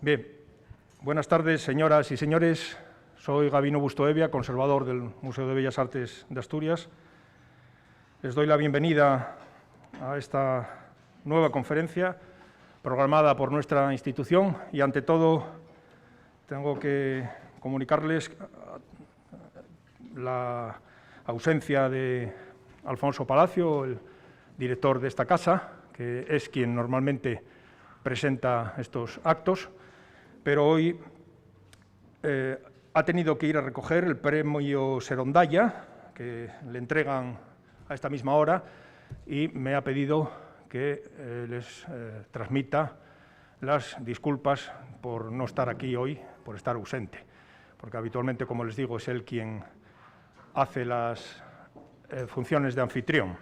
Bien, buenas tardes, señoras y señores. Soy Gabino Bustoevia, conservador del Museo de Bellas Artes de Asturias. Les doy la bienvenida a esta nueva conferencia programada por nuestra institución y, ante todo, tengo que comunicarles la ausencia de Alfonso Palacio, el director de esta casa, que es quien normalmente presenta estos actos, pero hoy ha tenido que ir a recoger el premio Serondaya, que le entregan a esta misma hora, y me ha pedido que les transmita las disculpas por no estar aquí hoy, por estar ausente, porque habitualmente, como les digo, es él quien hace las funciones de anfitrión.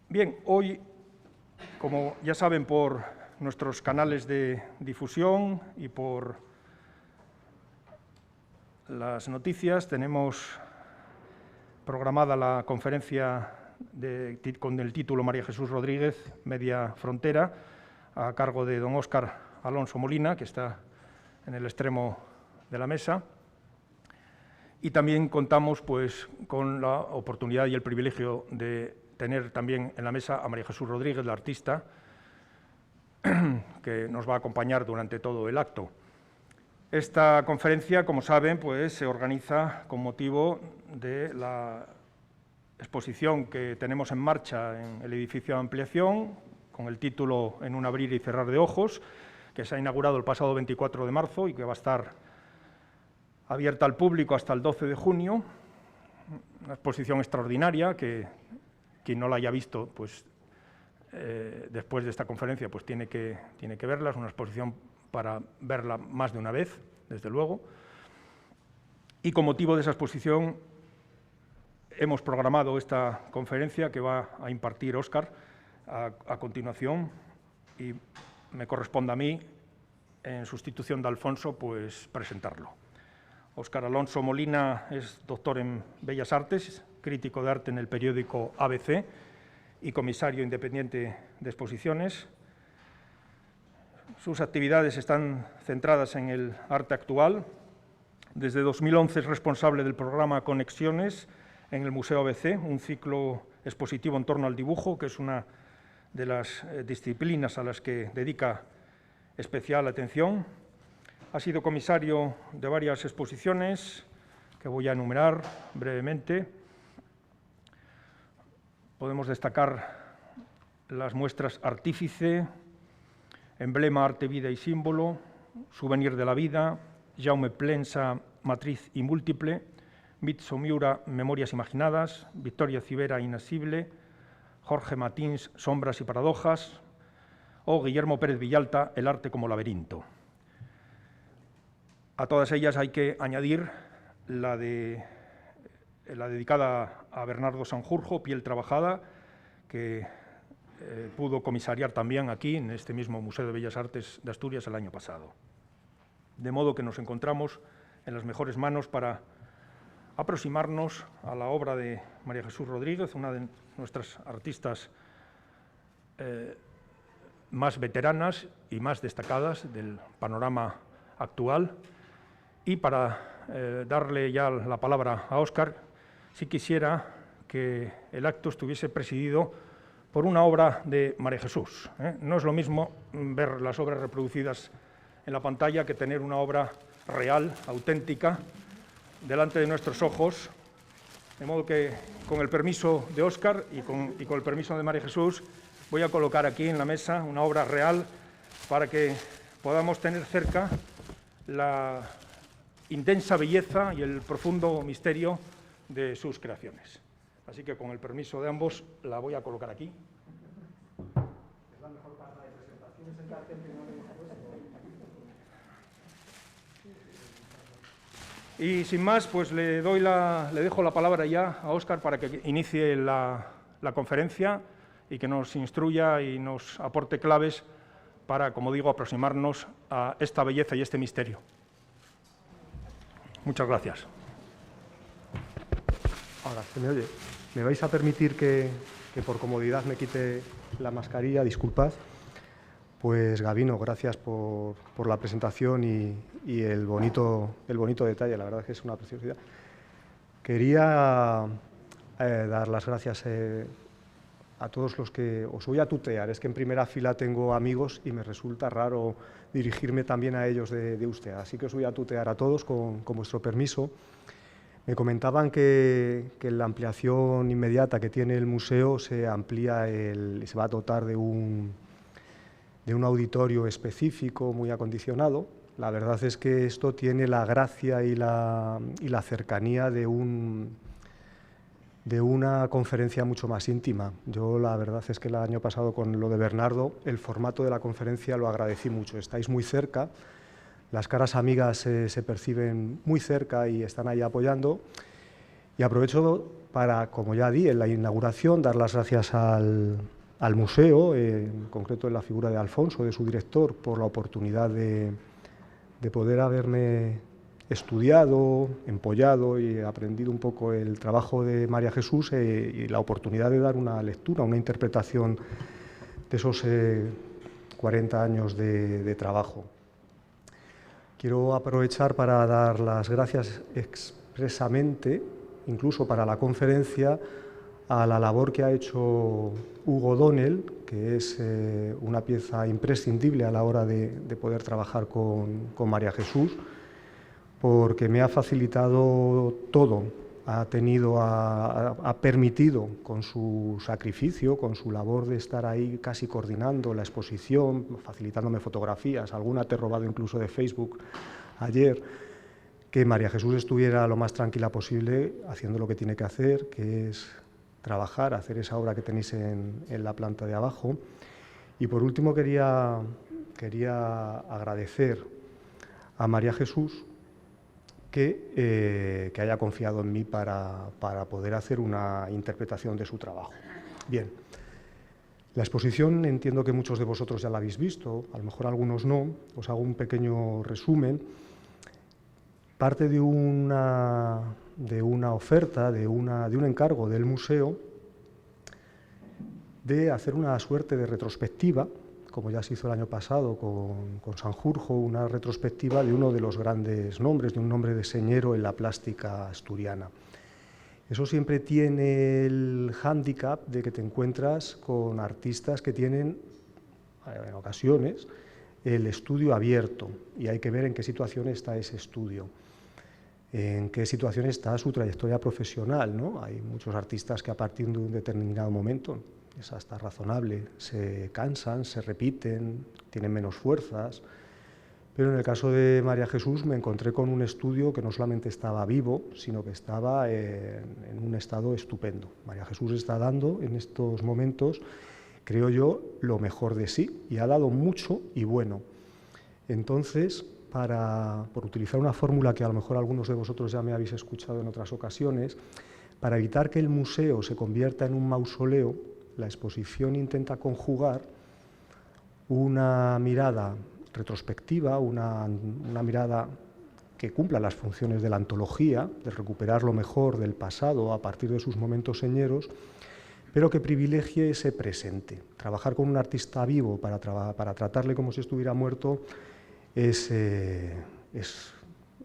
Bien, hoy, como ya saben por nuestros canales de difusión y por las noticias, tenemos programada la conferencia con el título María Jesús Rodríguez, Media Frontera, a cargo de don Óscar Alonso Molina, que está en el extremo de la mesa. Y también contamos pues, con la oportunidad y el privilegio de tener también en la mesa a María Jesús Rodríguez, la artista, que nos va a acompañar durante todo el acto. Esta conferencia, como saben, pues, se organiza con motivo de la exposición que tenemos en marcha en el edificio de ampliación, con el título En un abrir y cerrar de ojos, que se ha inaugurado el pasado 24 de marzo y que va a estar abierta al público hasta el 12 de junio. Una exposición extraordinaria que quien no la haya visto, pues después de esta conferencia, pues tiene que verla. Es una exposición para verla más de una vez, desde luego. Y con motivo de esa exposición hemos programado esta conferencia que va a impartir Óscar a continuación, y me corresponde a mí, en sustitución de Alfonso, pues presentarlo. Óscar Alonso Molina es doctor en Bellas Artes, crítico de arte en el periódico ABC y comisario independiente de exposiciones. Sus actividades están centradas en el arte actual. Desde 2011 es responsable del programa Conexiones en el Museo ABC, un ciclo expositivo en torno al dibujo, que es una de las disciplinas a las que dedica especial atención. Ha sido comisario de varias exposiciones que voy a enumerar brevemente. Podemos destacar las muestras Artífice, Emblema, Arte, Vida y Símbolo, Souvenir de la Vida, Jaume Plensa, Matriz y Múltiple, Mitso Miura, Memorias Imaginadas, Victoria Civera, Inasible, Jorge Matins, Sombras y Paradojas, o Guillermo Pérez Villalta, El arte como laberinto. A todas ellas hay que añadir la dedicada a Bernardo Sanjurjo, Piel trabajada, que pudo comisariar también aquí, en este mismo Museo de Bellas Artes de Asturias, el año pasado. De modo que nos encontramos en las mejores manos para aproximarnos a la obra de María Jesús Rodríguez, una de nuestras artistas más veteranas y más destacadas del panorama actual. Y para darle ya la palabra a Óscar, sí quisiera que el acto estuviese presidido por una obra de María Jesús. No es lo mismo ver las obras reproducidas en la pantalla que tener una obra real, auténtica, delante de nuestros ojos. De modo que, con el permiso de Óscar y con el permiso de María Jesús, voy a colocar aquí en la mesa una obra real para que podamos tener cerca la intensa belleza y el profundo misterio de sus creaciones. Así que, con el permiso de ambos, la voy a colocar aquí. Es la mejor parte de presentación, es el cartel que no le hemos puesto. Y sin más, pues le dejo la palabra ya a Óscar para que inicie la conferencia y que nos instruya y nos aporte claves para, como digo, aproximarnos a esta belleza y este misterio. Muchas gracias. Ahora, ¿se me oye? ¿Me vais a permitir que por comodidad me quite la mascarilla? Disculpad. Pues Gabino, gracias por la presentación y el bonito detalle, la verdad es que es una preciosidad. Quería dar las gracias a todos los que os voy a tutear. Es que en primera fila tengo amigos y me resulta raro dirigirme también a ellos de usted, así que os voy a tutear a todos con vuestro permiso. Me comentaban que la ampliación inmediata que tiene el museo se amplía, se va a dotar de un auditorio específico muy acondicionado. La verdad es que esto tiene la gracia y la cercanía de una conferencia mucho más íntima. Yo la verdad es que el año pasado con lo de Bernardo, el formato de la conferencia lo agradecí mucho. Estáis muy cerca, las caras amigas se perciben muy cerca y están ahí apoyando. Y aprovecho para, como ya di en la inauguración, dar las gracias al museo, en concreto en la figura de Alfonso, de su director, por la oportunidad de poder haberme estudiado, empollado y aprendido un poco el trabajo de María Jesús y la oportunidad de dar una lectura, una interpretación de esos 40 años de trabajo. Quiero aprovechar para dar las gracias expresamente, incluso para la conferencia, a la labor que ha hecho Hugo Donnell, que es una pieza imprescindible a la hora de poder trabajar con María Jesús, porque me ha facilitado todo, ha permitido con su sacrificio, con su labor de estar ahí casi coordinando la exposición, facilitándome fotografías, alguna te he robado incluso de Facebook ayer, que María Jesús estuviera lo más tranquila posible haciendo lo que tiene que hacer, que es trabajar, hacer esa obra que tenéis en la planta de abajo. Y por último quería agradecer a María Jesús que haya confiado en mí para poder hacer una interpretación de su trabajo. Bien, la exposición entiendo que muchos de vosotros ya la habéis visto, a lo mejor algunos no, os hago un pequeño resumen. Parte de una oferta, de un encargo del museo de hacer una suerte de retrospectiva, como ya se hizo el año pasado con Sanjurjo, una retrospectiva de uno de los grandes nombres, de un nombre de señero en la plástica asturiana. Eso siempre tiene el hándicap de que te encuentras con artistas que tienen, en ocasiones, el estudio abierto y hay que ver en qué situación está ese estudio, en qué situación está su trayectoria profesional, ¿no? Hay muchos artistas que a partir de un determinado momento, es hasta razonable, se cansan, se repiten, tienen menos fuerzas, pero en el caso de María Jesús me encontré con un estudio que no solamente estaba vivo, sino que estaba en un estado estupendo. María Jesús está dando en estos momentos, creo yo, lo mejor de sí y ha dado mucho y bueno. Entonces, por utilizar una fórmula que a lo mejor algunos de vosotros ya me habéis escuchado en otras ocasiones, para evitar que el museo se convierta en un mausoleo, la exposición intenta conjugar una mirada retrospectiva, una mirada que cumpla las funciones de la antología, de recuperar lo mejor del pasado a partir de sus momentos señeros, pero que privilegie ese presente. Trabajar con un artista vivo para tratarle como si estuviera muerto es,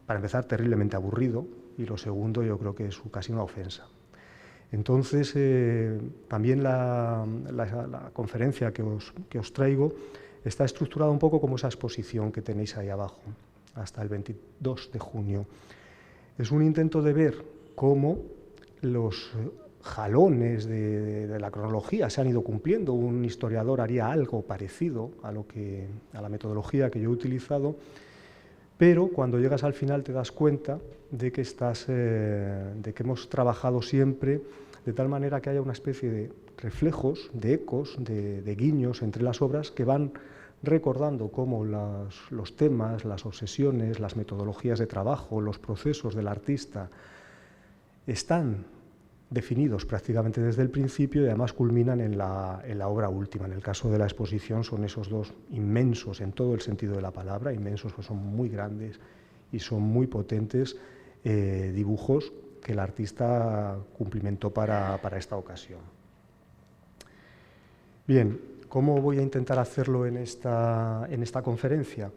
para empezar, terriblemente aburrido, y lo segundo, yo creo que es casi una ofensa. Entonces, también la conferencia que os traigo está estructurada un poco como esa exposición que tenéis ahí abajo, hasta el 22 de junio. Es un intento de ver cómo los jalones de la cronología se han ido cumpliendo. Un historiador haría algo parecido a la metodología que yo he utilizado, pero cuando llegas al final te das cuenta de que hemos trabajado siempre de tal manera que haya una especie de reflejos, de ecos, de guiños entre las obras que van recordando cómo los temas, las obsesiones, las metodologías de trabajo, los procesos del artista están definidos prácticamente desde el principio y además culminan en la obra última. En el caso de la exposición son esos dos inmensos, en todo el sentido de la palabra, inmensos, pues son muy grandes y son muy potentes dibujos que el artista cumplimentó para esta ocasión. Bien, ¿cómo voy a intentar hacerlo en esta conferencia?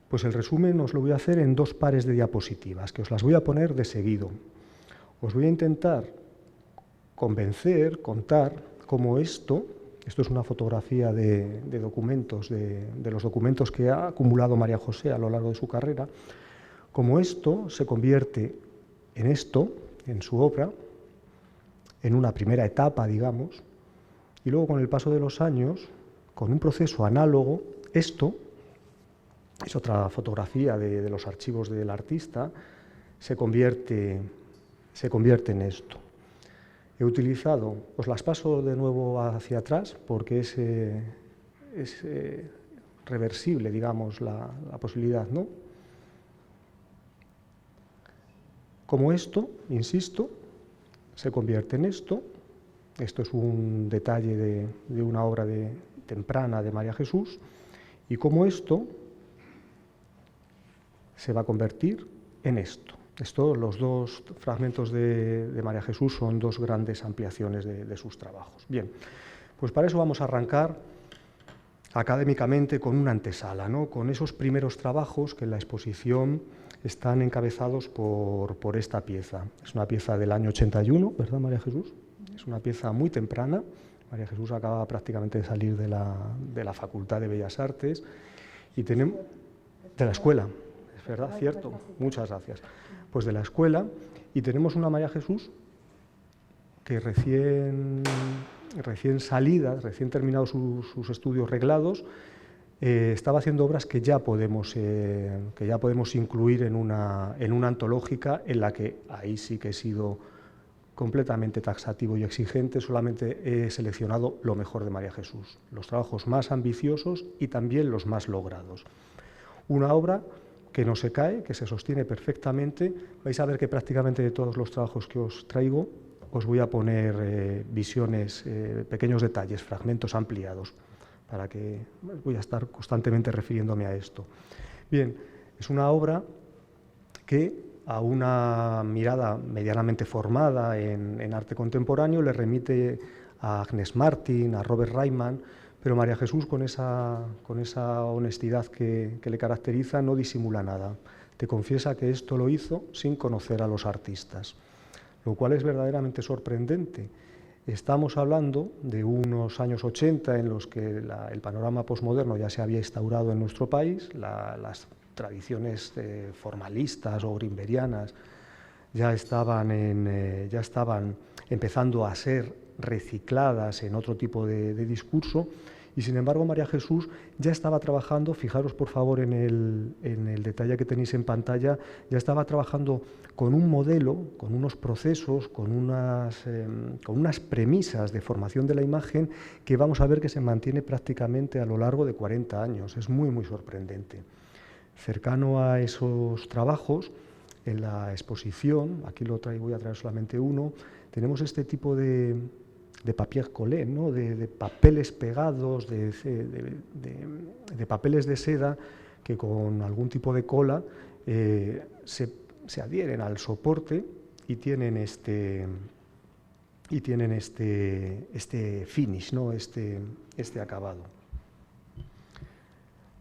Pues el resumen os lo voy a hacer en 2 pares de diapositivas, que os las voy a poner de seguido. Os voy a intentar contar cómo esto es una fotografía de documentos, de los documentos que ha acumulado María José a lo largo de su carrera, cómo esto se convierte en esto, en su obra, en una primera etapa, digamos, y luego con el paso de los años, con un proceso análogo, esto es otra fotografía de los archivos del artista, se convierte en esto. He utilizado, os las paso de nuevo hacia atrás porque es reversible, digamos, la posibilidad, ¿no? Como esto, insisto, se convierte en esto. Esto es un detalle de una obra temprana de María Jesús, y como esto se va a convertir en esto. Los 2 fragmentos de María Jesús son 2 grandes ampliaciones de sus trabajos. Bien, pues para eso vamos a arrancar académicamente con una antesala, ¿no? Con esos primeros trabajos que en la exposición están encabezados por esta pieza. Es una pieza del año 81, ¿verdad, María Jesús? Es una pieza muy temprana. María Jesús acaba prácticamente de salir de la Facultad de Bellas Artes y tenemos de la escuela, es verdad, cierto. Muchas gracias. Pues de la escuela, y tenemos una María Jesús que recién salida, recién terminados sus estudios reglados, estaba haciendo obras que ya podemos incluir en una antológica, en la que ahí sí que he sido completamente taxativo y exigente. Solamente he seleccionado lo mejor de María Jesús, los trabajos más ambiciosos y también los más logrados. Una obra que no se cae, que se sostiene perfectamente. Vais a ver que prácticamente de todos los trabajos que os traigo os voy a poner visiones, pequeños detalles, fragmentos ampliados, para que voy a estar constantemente refiriéndome a esto. Bien, es una obra que a una mirada medianamente formada en arte contemporáneo le remite a Agnes Martin, a Robert Reimann, pero María Jesús, con esa honestidad que le caracteriza, no disimula nada. Te confiesa que esto lo hizo sin conocer a los artistas, lo cual es verdaderamente sorprendente. Estamos hablando de unos años 80 en los que el panorama posmoderno ya se había instaurado en nuestro país, las tradiciones formalistas o grimberianas ya estaban empezando a ser recicladas en otro tipo de discurso, y sin embargo María Jesús ya estaba trabajando, fijaros por favor en el detalle que tenéis en pantalla, ya estaba trabajando con un modelo, con unos procesos, con unas premisas de formación de la imagen que vamos a ver que se mantiene prácticamente a lo largo de 40 años. Es muy, muy sorprendente. Cercano a esos trabajos, en la exposición, aquí voy a traer solamente uno, tenemos este tipo de papier collé, ¿no? de papeles pegados, de papeles de seda que con algún tipo de cola se adhieren al soporte y tienen este finish, ¿no? este acabado.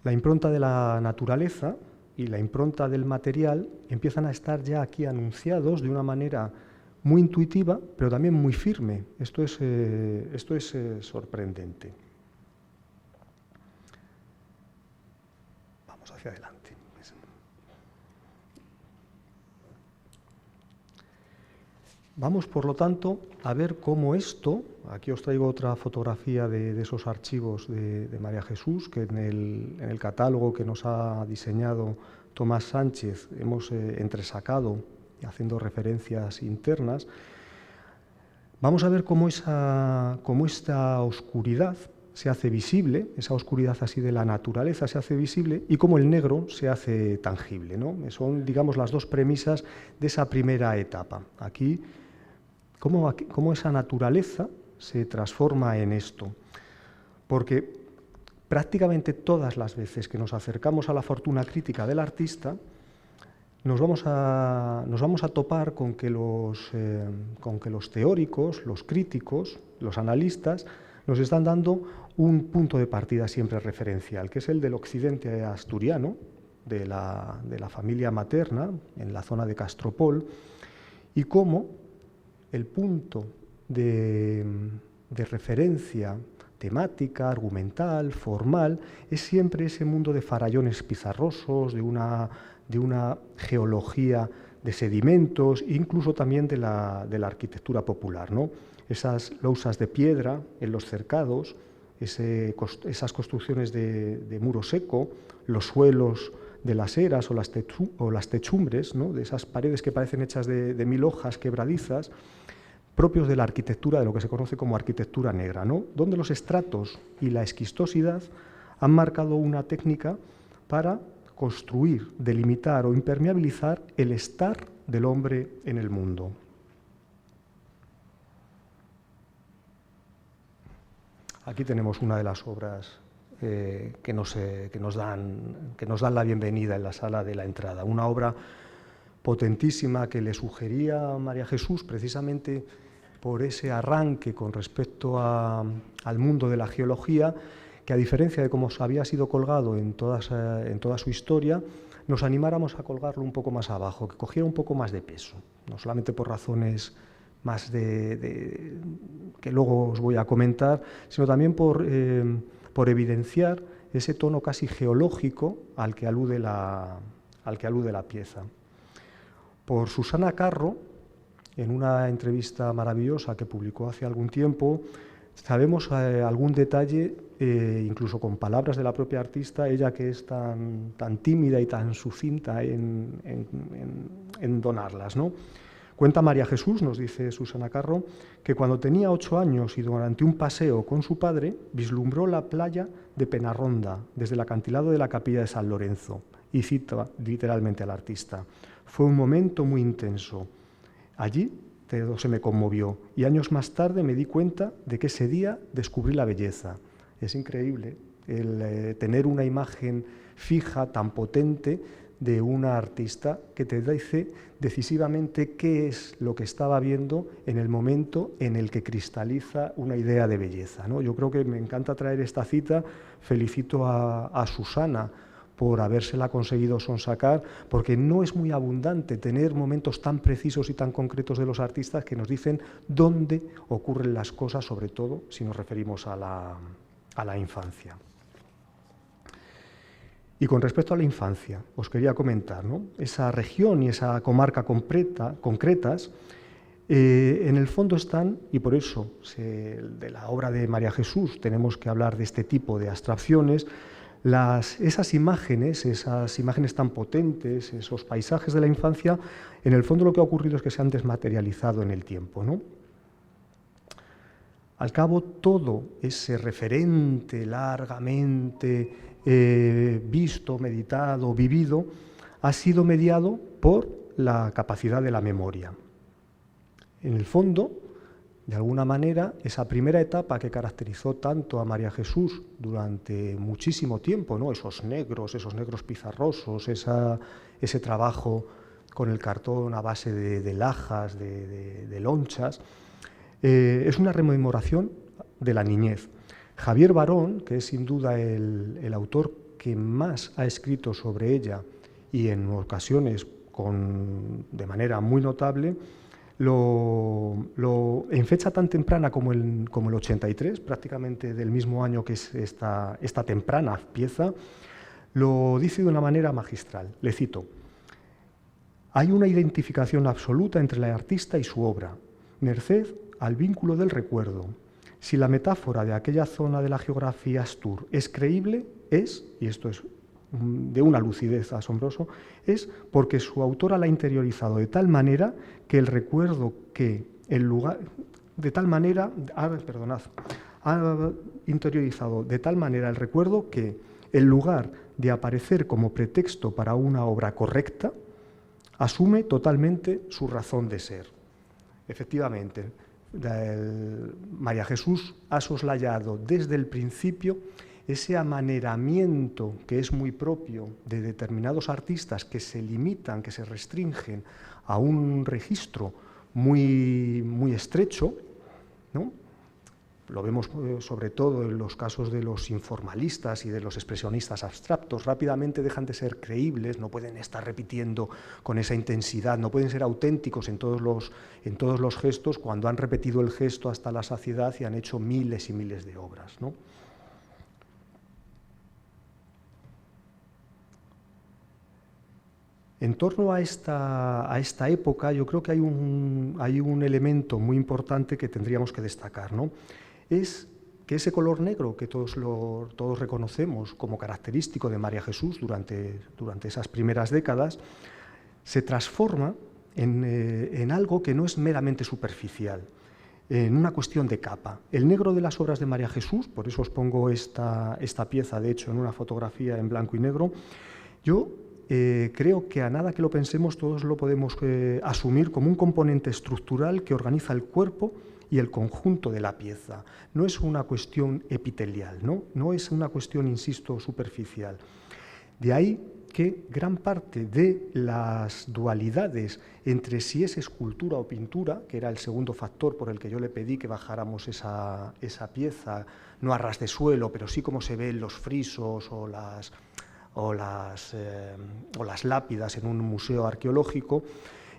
La impronta de la naturaleza y la impronta del material empiezan a estar ya aquí anunciados de una manera muy intuitiva, pero también muy firme. Esto es sorprendente. Vamos hacia adelante. Vamos, por lo tanto, a ver cómo esto, aquí os traigo otra fotografía de esos archivos de María Jesús, que en el catálogo que nos ha diseñado Tomás Sánchez hemos entresacado, haciendo referencias internas. Vamos a ver cómo esta oscuridad se hace visible, esa oscuridad así de la naturaleza se hace visible, y cómo el negro se hace tangible, ¿no? Son, digamos, las 2 premisas de esa primera etapa. Aquí, cómo esa naturaleza se transforma en esto. Porque prácticamente todas las veces que nos acercamos a la fortuna crítica del artista, nos vamos a topar con que los teóricos, los críticos, los analistas, nos están dando un punto de partida siempre referencial, que es el del occidente asturiano, de la familia materna, en la zona de Castropol, y cómo el punto de referencia temática, argumental, formal, es siempre ese mundo de farallones pizarrosos, de una geología de sedimentos, incluso también de la arquitectura popular, ¿no? Esas lousas de piedra en los cercados, esas construcciones de muro seco, los suelos de las eras o las techumbres, ¿no? De esas paredes que parecen hechas de 1000 hojas quebradizas, propios de la arquitectura, de lo que se conoce como arquitectura negra, ¿no? Donde los estratos y la esquistosidad han marcado una técnica para construir, delimitar o impermeabilizar el estar del hombre en el mundo. Aquí tenemos una de las obras que nos dan la bienvenida en la sala de la entrada, una obra potentísima que le sugería a María Jesús precisamente por ese arranque con respecto al mundo de la geología, que a diferencia de cómo había sido colgado en toda su historia, nos animáramos a colgarlo un poco más abajo, que cogiera un poco más de peso, no solamente por razones más que luego os voy a comentar, sino también por evidenciar ese tono casi geológico al que alude la pieza. Por Susana Carro, en una entrevista maravillosa que publicó hace algún tiempo, sabemos algún detalle, incluso con palabras de la propia artista, ella que es tan tímida y tan sucinta en donarlas, ¿no? Cuenta María Jesús, nos dice Susana Carro, que cuando tenía 8 años y durante un paseo con su padre, vislumbró la playa de Penarronda desde el acantilado de la capilla de San Lorenzo, y cita literalmente al artista: «Fue un momento muy intenso. Allí todo se me conmovió y años más tarde me di cuenta de que ese día descubrí la belleza». Es increíble el tener una imagen fija tan potente de una artista que te dice decisivamente qué es lo que estaba viendo en el momento en el que cristaliza una idea de belleza, ¿no? Yo creo que me encanta traer esta cita, felicito a Susana por habérsela conseguido sonsacar, porque no es muy abundante tener momentos tan precisos y tan concretos de los artistas que nos dicen dónde ocurren las cosas, sobre todo si nos referimos a la infancia. Y con respecto a la infancia, os quería comentar, ¿no? Esa región y esa comarca concretas, en el fondo están, y por eso de la obra de María Jesús tenemos que hablar de este tipo de abstracciones, esas imágenes tan potentes, esos paisajes de la infancia, en el fondo lo que ha ocurrido es que se han desmaterializado en el tiempo, ¿no? Al cabo, todo ese referente largamente visto, meditado, vivido, ha sido mediado por la capacidad de la memoria. En el fondo, de alguna manera, esa primera etapa que caracterizó tanto a María Jesús durante muchísimo tiempo, ¿no? Esos negros pizarrosos, ese trabajo con el cartón a base de lajas, de lonchas, es una rememoración de la niñez. Javier Barón, que es sin duda el autor que más ha escrito sobre ella y en ocasiones de manera muy notable, en fecha tan temprana como el 83, prácticamente del mismo año que es esta temprana pieza, lo dice de una manera magistral. Le cito: «Hay una identificación absoluta entre la artista y su obra, merced al vínculo del recuerdo. Si la metáfora de aquella zona de la geografía astur es creíble, y esto es de una lucidez asombroso, es porque su autora la ha interiorizado de tal manera que el recuerdo que el lugar, ha interiorizado de tal manera el recuerdo que en lugar de aparecer como pretexto para una obra correcta, asume totalmente su razón de ser». Efectivamente, María Jesús ha soslayado desde el principio ese amaneramiento que es muy propio de determinados artistas que se limitan, que se restringen a un registro muy estrecho, ¿no? lo vemos sobre todo en los casos de los informalistas y de los expresionistas abstractos, rápidamente dejan de ser creíbles, no pueden estar repitiendo con esa intensidad, no pueden ser auténticos en todos los gestos cuando han repetido el gesto hasta la saciedad y han hecho miles y miles de obras, ¿no? En torno a esta época, yo creo que hay un elemento muy importante que tendríamos que destacar, ¿no? Es que ese color negro que todos reconocemos como característico de María Jesús durante esas primeras décadas, se transforma en algo que no es meramente superficial, en una cuestión de capa. El negro de las obras de María Jesús, por eso os pongo esta pieza, de hecho, en una fotografía en blanco y negro, yo creo que a nada que lo pensemos todos lo podemos asumir como un componente estructural que organiza el cuerpo y el conjunto de la pieza. No es una cuestión epitelial, no es una cuestión, insisto, superficial. De ahí que gran parte de las dualidades entre si es escultura o pintura, que era el segundo factor por el que yo le pedí que bajáramos esa pieza, no a ras de suelo, pero sí como se ven los frisos o las lápidas en un museo arqueológico,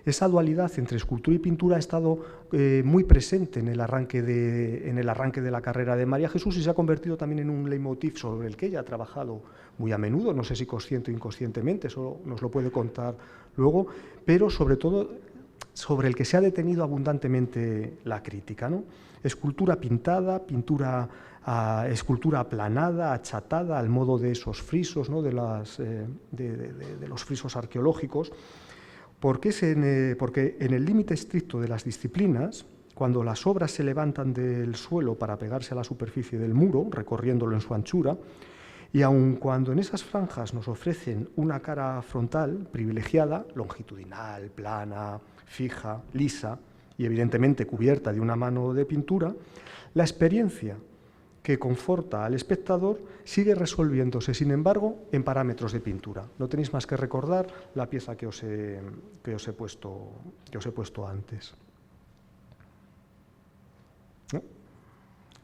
esa dualidad entre escultura y pintura ha estado muy presente en el arranque de la carrera de María Jesús y se ha convertido también en un leitmotiv sobre el que ella ha trabajado muy a menudo, no sé si consciente o inconscientemente, eso nos lo puede contar luego, pero sobre todo sobre el que se ha detenido abundantemente la crítica, ¿no? Escultura pintada, escultura aplanada, achatada, al modo de esos frisos, ¿no? de los frisos arqueológicos, porque en el límite estricto de las disciplinas, cuando las obras se levantan del suelo para pegarse a la superficie del muro, recorriéndolo en su anchura, y aun cuando en esas franjas nos ofrecen una cara frontal privilegiada, longitudinal, plana, fija, lisa y evidentemente cubierta de una mano de pintura, la experiencia que conforta al espectador sigue resolviéndose, sin embargo, en parámetros de pintura. No tenéis más que recordar la pieza que os he puesto antes. ¿No?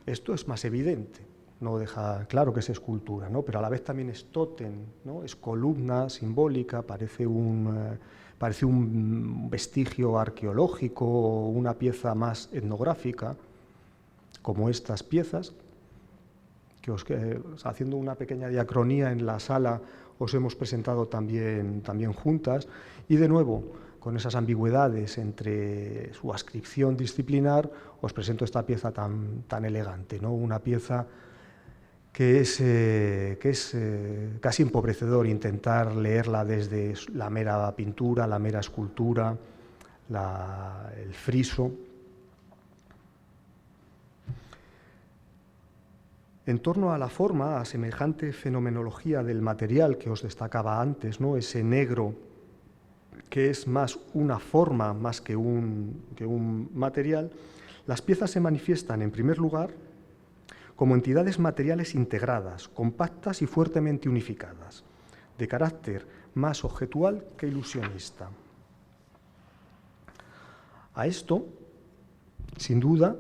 Esto es más evidente, no deja claro que es escultura, ¿no? Pero a la vez también es tótem, ¿no? Es columna simbólica, parece un vestigio arqueológico o una pieza más etnográfica, como estas piezas, que haciendo una pequeña diacronía en la sala os hemos presentado también juntas, y de nuevo, con esas ambigüedades entre su adscripción disciplinar, os presento esta pieza tan elegante, ¿no? Una pieza que es casi empobrecedor intentar leerla desde la mera pintura, la mera escultura, el friso. En torno a la forma, a semejante fenomenología del material que os destacaba antes, ¿no? Ese negro que es más una forma más que un material, las piezas se manifiestan en primer lugar como entidades materiales integradas, compactas y fuertemente unificadas, de carácter más objetual que ilusionista. A esto, sin duda,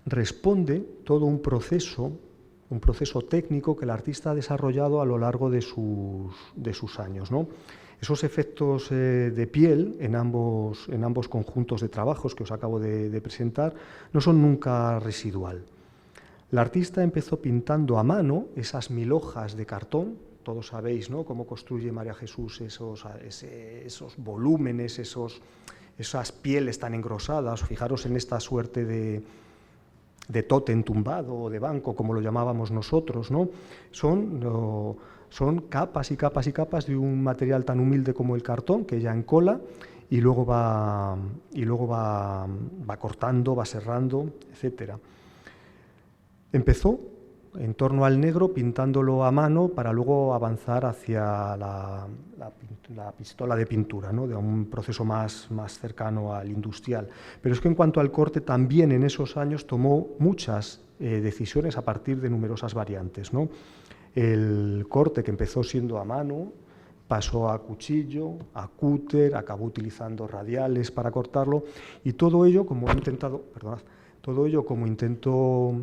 responde todo un proceso técnico que el artista ha desarrollado a lo largo de sus años, ¿no? Esos efectos de piel en ambos conjuntos de trabajos que os acabo de presentar no son nunca residual. El artista empezó pintando a mano esas 1000 hojas de cartón. Todos sabéis, ¿no?, cómo construye María Jesús esos volúmenes, esas pieles tan engrosadas. Fijaros en esta suerte de tótem tumbado o de banco, como lo llamábamos nosotros, ¿no? Son capas y capas y capas de un material tan humilde como el cartón, que ya encola y luego va cortando, va serrando, etcétera. Empezó en torno al negro pintándolo a mano para luego avanzar hacia la pistola de pintura, ¿no?, de un proceso más cercano al industrial. Pero es que en cuanto al corte también en esos años tomó muchas decisiones a partir de numerosas variantes, ¿no? El corte, que empezó siendo a mano, pasó a cuchillo, a cúter, acabó utilizando radiales para cortarlo, y todo ello, como he intentado Todo ello como intento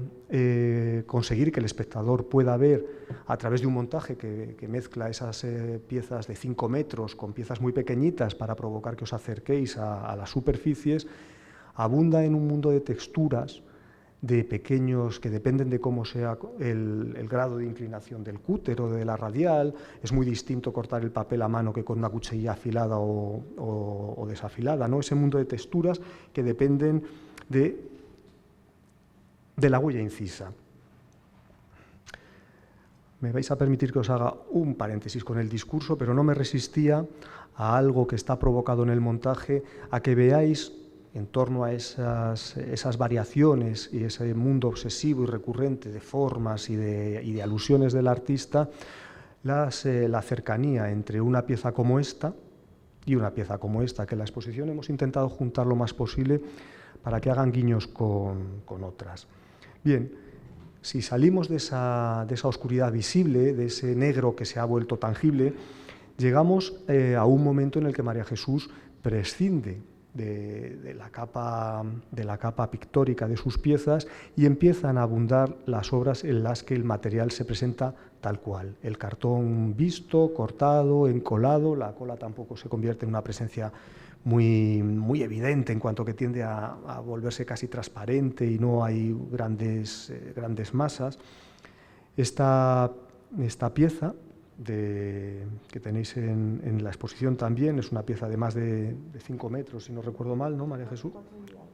conseguir que el espectador pueda ver a través de un montaje que mezcla esas piezas de 5 metros con piezas muy pequeñitas para provocar que os acerquéis a las superficies, abunda en un mundo de texturas, de pequeños, que dependen de cómo sea el grado de inclinación del cúter o de la radial. Es muy distinto cortar el papel a mano que con una cuchilla afilada o desafilada, ¿no? Ese mundo de texturas que dependen de la huella incisa. Me vais a permitir que os haga un paréntesis con el discurso, pero no me resistía a algo que está provocado en el montaje, a que veáis en torno a esas variaciones y ese mundo obsesivo y recurrente de formas y de alusiones del artista, la cercanía entre una pieza como esta y una pieza como esta, que en la exposición hemos intentado juntar lo más posible para que hagan guiños con otras. Bien, si salimos de esa oscuridad visible, de ese negro que se ha vuelto tangible, llegamos a un momento en el que María Jesús prescinde de la capa pictórica de sus piezas y empiezan a abundar las obras en las que el material se presenta tal cual. El cartón visto, cortado, encolado, la cola tampoco se convierte en una presencia muy evidente en cuanto que tiende a volverse casi transparente y no hay grandes masas. Esta pieza que tenéis en la exposición también es una pieza de más de 5 metros, si no recuerdo mal, ¿no, María Jesús?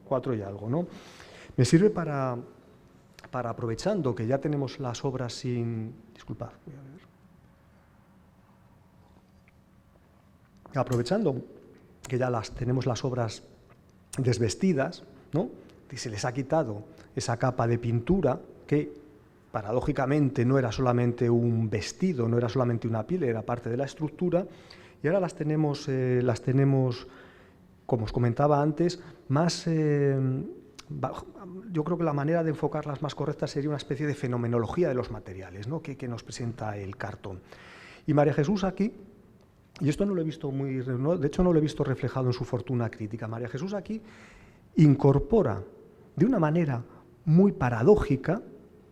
4 y algo, ¿no? Me sirve para aprovechando que ya tenemos las obras sin... Disculpad, voy a ver. Aprovechando que ya tenemos las obras desvestidas, ¿no? Y se les ha quitado esa capa de pintura que paradójicamente no era solamente un vestido, no era solamente una piel, era parte de la estructura, y ahora las tenemos, como os comentaba antes, más... yo creo que la manera de enfocarlas más correcta sería una especie de fenomenología de los materiales, ¿no? que nos presenta el cartón. Y María Jesús aquí, y esto no lo he visto de hecho no lo he visto reflejado en su fortuna crítica, María Jesús aquí incorpora de una manera muy paradójica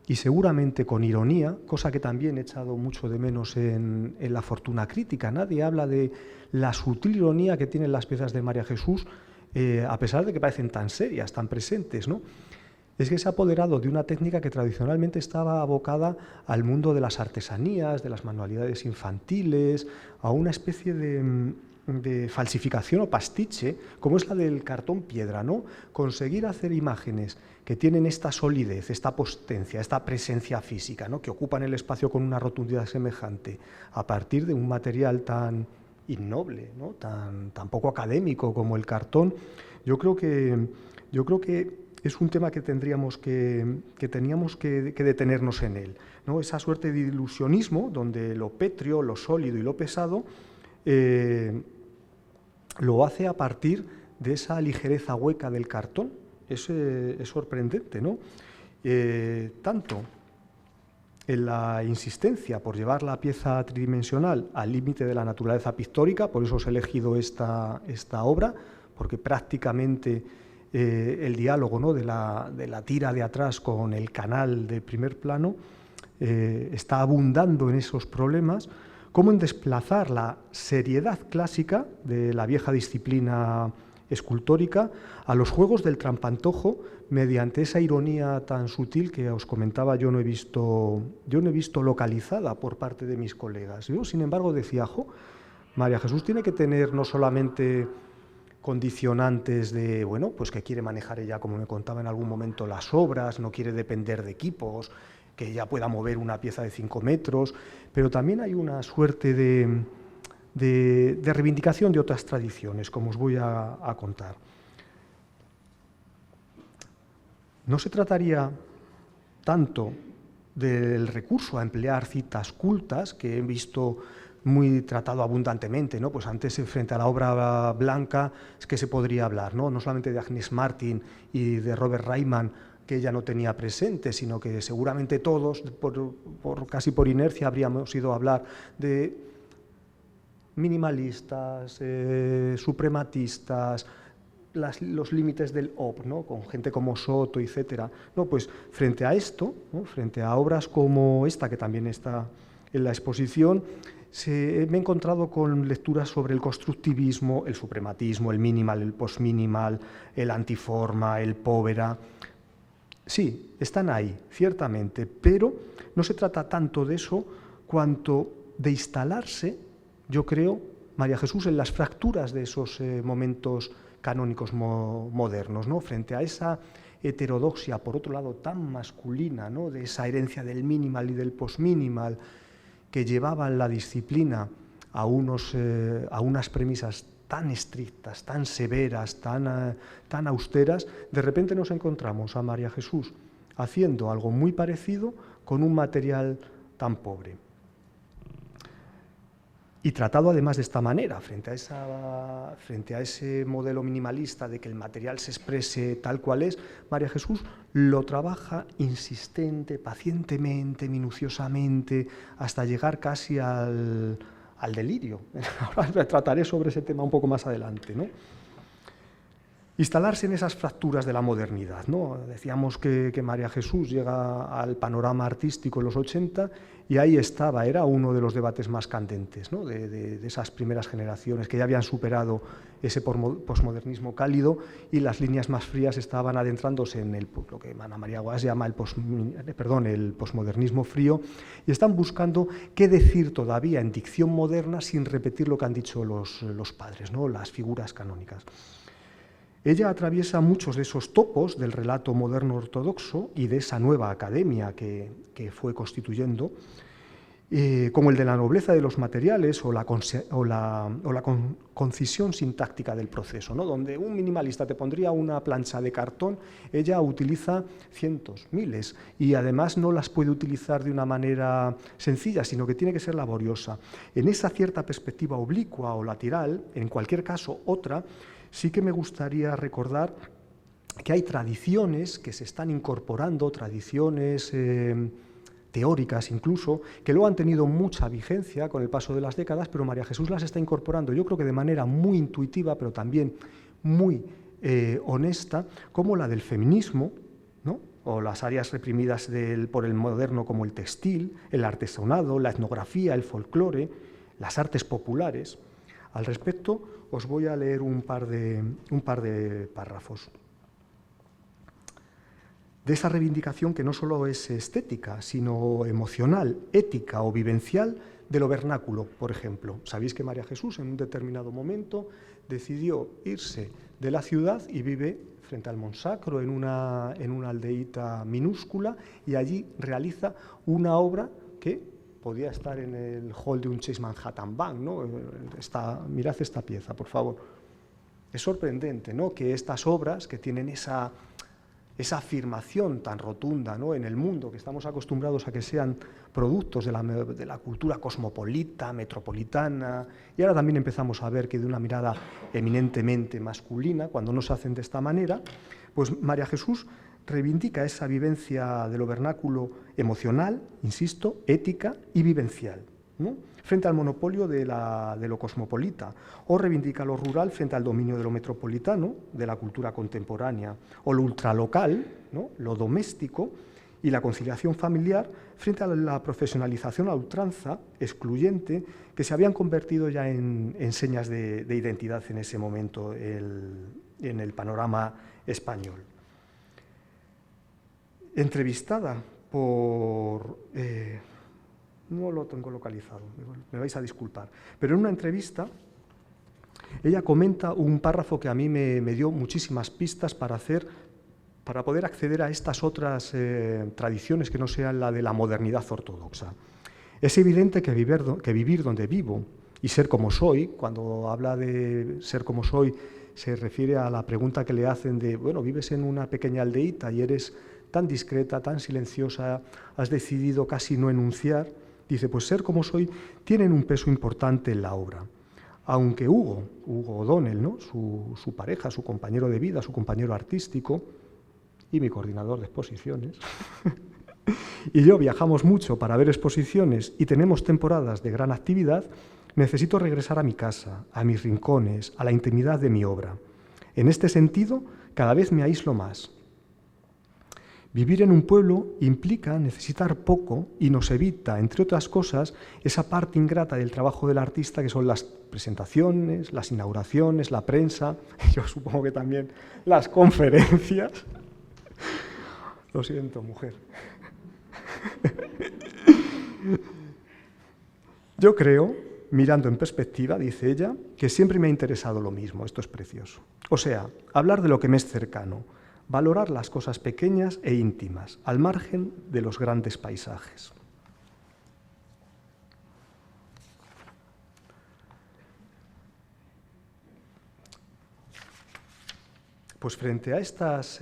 y seguramente con ironía, cosa que también he echado mucho de menos en la fortuna crítica. Nadie habla de la sutil ironía que tienen las piezas de María Jesús, a pesar de que parecen tan serias, tan presentes, ¿no? Es que se ha apoderado de una técnica que tradicionalmente estaba abocada al mundo de las artesanías, de las manualidades infantiles, a una especie de falsificación o pastiche, como es la del cartón piedra, ¿no? Conseguir hacer imágenes que tienen esta solidez, esta potencia, esta presencia física, ¿no? Que ocupan el espacio con una rotundidad semejante, a partir de un material tan innoble, ¿no? tan poco académico como el cartón. Yo creo que es un tema que teníamos que detenernos en él, ¿no? Esa suerte de ilusionismo donde lo pétreo, lo sólido y lo pesado lo hace a partir de esa ligereza hueca del cartón. Es sorprendente, ¿no? Tanto en la insistencia por llevar la pieza tridimensional al límite de la naturaleza pictórica, por eso os he elegido esta obra, porque prácticamente el diálogo, ¿no? de la tira de atrás con el canal de primer plano está abundando en esos problemas, como en desplazar la seriedad clásica de la vieja disciplina escultórica a los juegos del trampantojo mediante esa ironía tan sutil que os comentaba yo no he visto localizada por parte de mis colegas. Yo, sin embargo, decía, María Jesús tiene que tener no solamente condicionantes de, bueno, pues que quiere manejar ella, como me contaba en algún momento, las obras, no quiere depender de equipos, que ella pueda mover una pieza de 5 metros, pero también hay una suerte de reivindicación de otras tradiciones, como os voy a contar. No se trataría tanto del recurso a emplear citas cultas, que he visto muy tratado abundantemente, ¿no? Pues antes, frente a la obra blanca, es que se podría hablar, ¿no? No solamente de Agnes Martin y de Robert Reimann, que ella no tenía presente, sino que seguramente todos, casi por inercia, habríamos ido a hablar de minimalistas, suprematistas, los límites del ob, ¿no? Con gente como Soto, etc. No, pues frente a esto, ¿no? Frente a obras como esta, que también está en la exposición, me he encontrado con lecturas sobre el constructivismo, el suprematismo, el minimal, el postminimal, el antiforma, el povera. Sí, están ahí, ciertamente, pero no se trata tanto de eso cuanto de instalarse, yo creo, María Jesús, en las fracturas de esos momentos canónicos modernos, ¿no? Frente a esa heterodoxia, por otro lado, tan masculina, ¿no? De esa herencia del minimal y del postminimal, que llevaban la disciplina a unas premisas tan estrictas, tan severas, tan austeras, de repente nos encontramos a María Jesús haciendo algo muy parecido con un material tan pobre. Y tratado además de esta manera, frente a ese modelo minimalista de que el material se exprese tal cual es, María Jesús lo trabaja insistente, pacientemente, minuciosamente, hasta llegar casi al delirio. Ahora trataré sobre ese tema un poco más adelante, ¿no? Instalarse en esas fracturas de la modernidad, ¿no? Decíamos que María Jesús llega al panorama artístico en los 80 y ahí estaba, era uno de los debates más candentes, ¿no? de esas primeras generaciones que ya habían superado ese posmodernismo cálido y las líneas más frías estaban adentrándose en lo que Ana María Guas llama el posmodernismo frío, y están buscando qué decir todavía en dicción moderna sin repetir lo que han dicho los padres, ¿no? Las figuras canónicas. Ella atraviesa muchos de esos topos del relato moderno ortodoxo y de esa nueva academia que fue constituyendo, como el de la nobleza de los materiales o la concisión sintáctica del proceso, ¿no? Donde un minimalista te pondría una plancha de cartón, ella utiliza cientos, miles, y además no las puede utilizar de una manera sencilla, sino que tiene que ser laboriosa. En esa cierta perspectiva oblicua o lateral, en cualquier caso otra, sí que me gustaría recordar que hay tradiciones que se están incorporando, tradiciones teóricas incluso, que luego han tenido mucha vigencia con el paso de las décadas, pero María Jesús las está incorporando, yo creo que de manera muy intuitiva, pero también muy honesta, como la del feminismo, ¿no? O las áreas reprimidas por el moderno como el textil, el artesanado, la etnografía, el folclore, las artes populares. Al respecto, os voy a leer un par de párrafos. De esa reivindicación que no solo es estética, sino emocional, ética o vivencial de lo vernáculo, por ejemplo. Sabéis que María Jesús en un determinado momento decidió irse de la ciudad y vive frente al Monsacro en una aldeíta minúscula, y allí realiza una obra que podía estar en el hall de un Chase Manhattan Bank, ¿no? Mirad esta pieza, por favor. Es sorprendente, ¿no? Que estas obras que tienen esa afirmación tan rotunda, ¿no? En el mundo, que estamos acostumbrados a que sean productos de la cultura cosmopolita, metropolitana, y ahora también empezamos a ver que de una mirada eminentemente masculina, cuando no se hacen de esta manera, pues María Jesús reivindica esa vivencia de lo vernáculo emocional, insisto, ética y vivencial, ¿no? Frente al monopolio de lo cosmopolita, o reivindica lo rural frente al dominio de lo metropolitano, de la cultura contemporánea, o lo ultralocal, ¿no? Lo doméstico, y la conciliación familiar frente a la profesionalización a ultranza, excluyente, que se habían convertido ya en señas de identidad en ese momento en el panorama español. Entrevistada por... no lo tengo localizado, me vais a disculpar, pero en una entrevista ella comenta un párrafo que a mí me dio muchísimas pistas para poder acceder a estas otras tradiciones que no sean la de la modernidad ortodoxa. Es evidente que vivir donde vivo y ser como soy, cuando habla de ser como soy, se refiere a la pregunta que le hacen de, bueno, vives en una pequeña aldeíta y eres tan discreta, tan silenciosa, has decidido casi no enunciar. Dice, pues ser como soy tienen un peso importante en la obra. Aunque Hugo O'Donnell, ¿no? su pareja, su compañero de vida, su compañero artístico y mi coordinador de exposiciones, y yo viajamos mucho para ver exposiciones y tenemos temporadas de gran actividad, necesito regresar a mi casa, a mis rincones, a la intimidad de mi obra. En este sentido, cada vez me aíslo más. Vivir en un pueblo implica necesitar poco y nos evita, entre otras cosas, esa parte ingrata del trabajo del artista que son las presentaciones, las inauguraciones, la prensa, yo supongo que también las conferencias. Lo siento, mujer. Yo creo, mirando en perspectiva, dice ella, que siempre me ha interesado lo mismo, esto es precioso. O sea, hablar de lo que me es cercano, valorar las cosas pequeñas e íntimas, al margen de los grandes paisajes. Pues frente a estas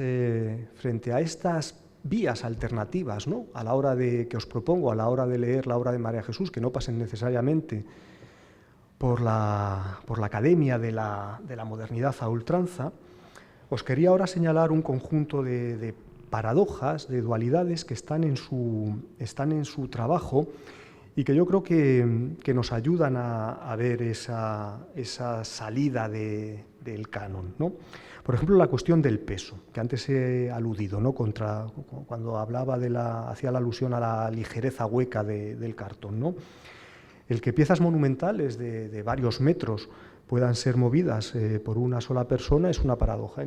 vías alternativas, ¿no?, a la hora de, que os propongo, a la hora de leer la obra de María Jesús, que no pasen necesariamente por la academia de la modernidad a ultranza, os quería ahora señalar un conjunto de paradojas, de dualidades que están en su trabajo y que yo creo que nos ayudan a ver esa salida del canon, ¿no? Por ejemplo, la cuestión del peso, que antes he aludido, ¿no?, cuando hablaba hacía la alusión a la ligereza hueca del cartón, ¿no? El que piezas monumentales de varios metros puedan ser movidas por una sola persona es una paradoja.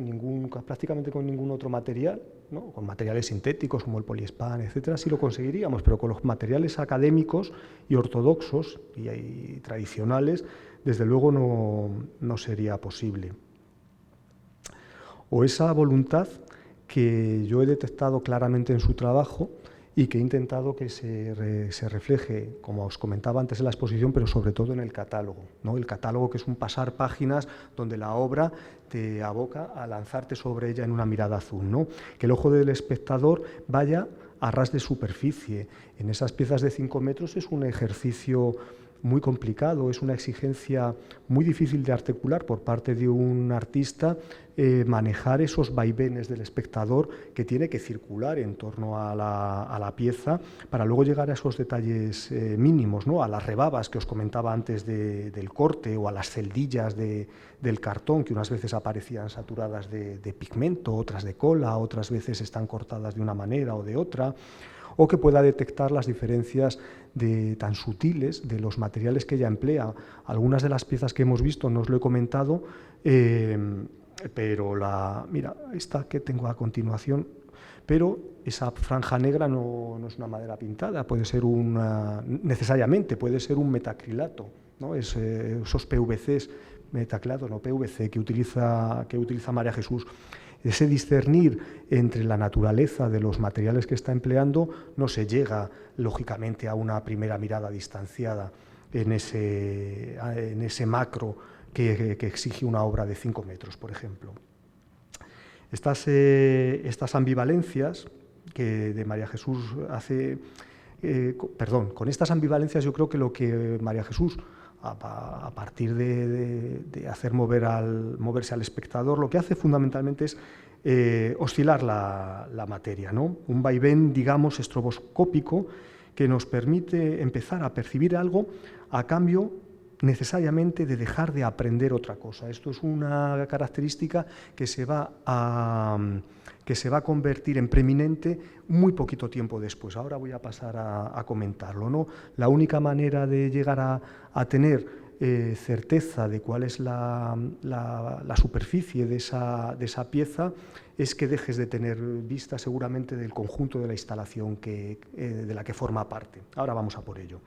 Prácticamente con ningún otro material, ¿no?, con materiales sintéticos como el poliespan, etcétera, sí lo conseguiríamos, pero con los materiales académicos y ortodoxos y tradicionales, desde luego no sería posible. O esa voluntad que yo he detectado claramente en su trabajo y que he intentado que se refleje, como os comentaba antes, en la exposición, pero sobre todo en el catálogo, ¿no? El catálogo, que es un pasar páginas donde la obra te aboca a lanzarte sobre ella en una mirada azul, ¿no? Que el ojo del espectador vaya a ras de superficie. En esas piezas de 5 metros es un ejercicio muy complicado, es una exigencia muy difícil de articular por parte de un artista, manejar esos vaivenes del espectador que tiene que circular en torno a la pieza para luego llegar a esos detalles mínimos, ¿no?, a las rebabas que os comentaba antes del corte, o a las celdillas del cartón, que unas veces aparecían saturadas de pigmento, otras de cola, otras veces están cortadas de una manera o de otra, o que pueda detectar las diferencias tan sutiles de los materiales que ella emplea. Algunas de las piezas que hemos visto, no os lo he comentado, pero mira, esta que tengo a continuación, pero esa franja negra no es una madera pintada, puede ser necesariamente puede ser un metacrilato, ¿no? Esos PVCs, metacrilato, no PVC, que utiliza María Jesús. Ese discernir entre la naturaleza de los materiales que está empleando no se llega, lógicamente, a una primera mirada distanciada en ese macro que exige una obra de 5 metros, por ejemplo. Estas ambivalencias que de María Jesús hace... con estas ambivalencias yo creo que lo que María Jesús, a partir de hacer moverse al espectador, lo que hace fundamentalmente es oscilar la materia, ¿no? Un vaivén, digamos, estroboscópico que nos permite empezar a percibir algo a cambio necesariamente de dejar de aprender otra cosa. Esto es una característica que se va a convertir en preeminente muy poquito tiempo después. Ahora voy a pasar a comentarlo, ¿no? La única manera de llegar a tener certeza de cuál es la superficie de esa pieza es que dejes de tener vista seguramente del conjunto de la instalación de la que forma parte. Ahora vamos a por ello.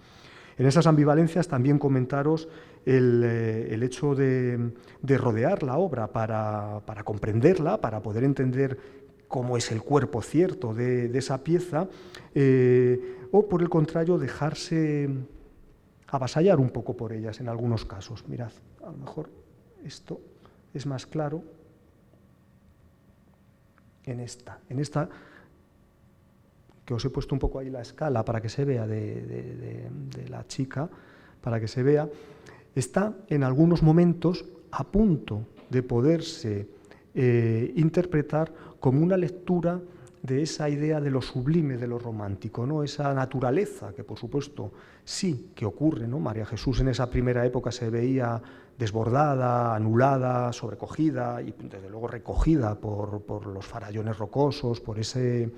En esas ambivalencias también comentaros el hecho de rodear la obra para comprenderla, para poder entender cómo es el cuerpo cierto de esa pieza, o por el contrario dejarse avasallar un poco por ellas en algunos casos. Mirad, a lo mejor esto es más claro en esta que os he puesto un poco ahí la escala para que se vea de la chica, para que se vea, está en algunos momentos a punto de poderse interpretar como una lectura de esa idea de lo sublime, de lo romántico, ¿no? Esa naturaleza que, por supuesto, sí que ocurre, ¿no? María Jesús en esa primera época se veía desbordada, anulada, sobrecogida y desde luego recogida por los farallones rocosos, por ese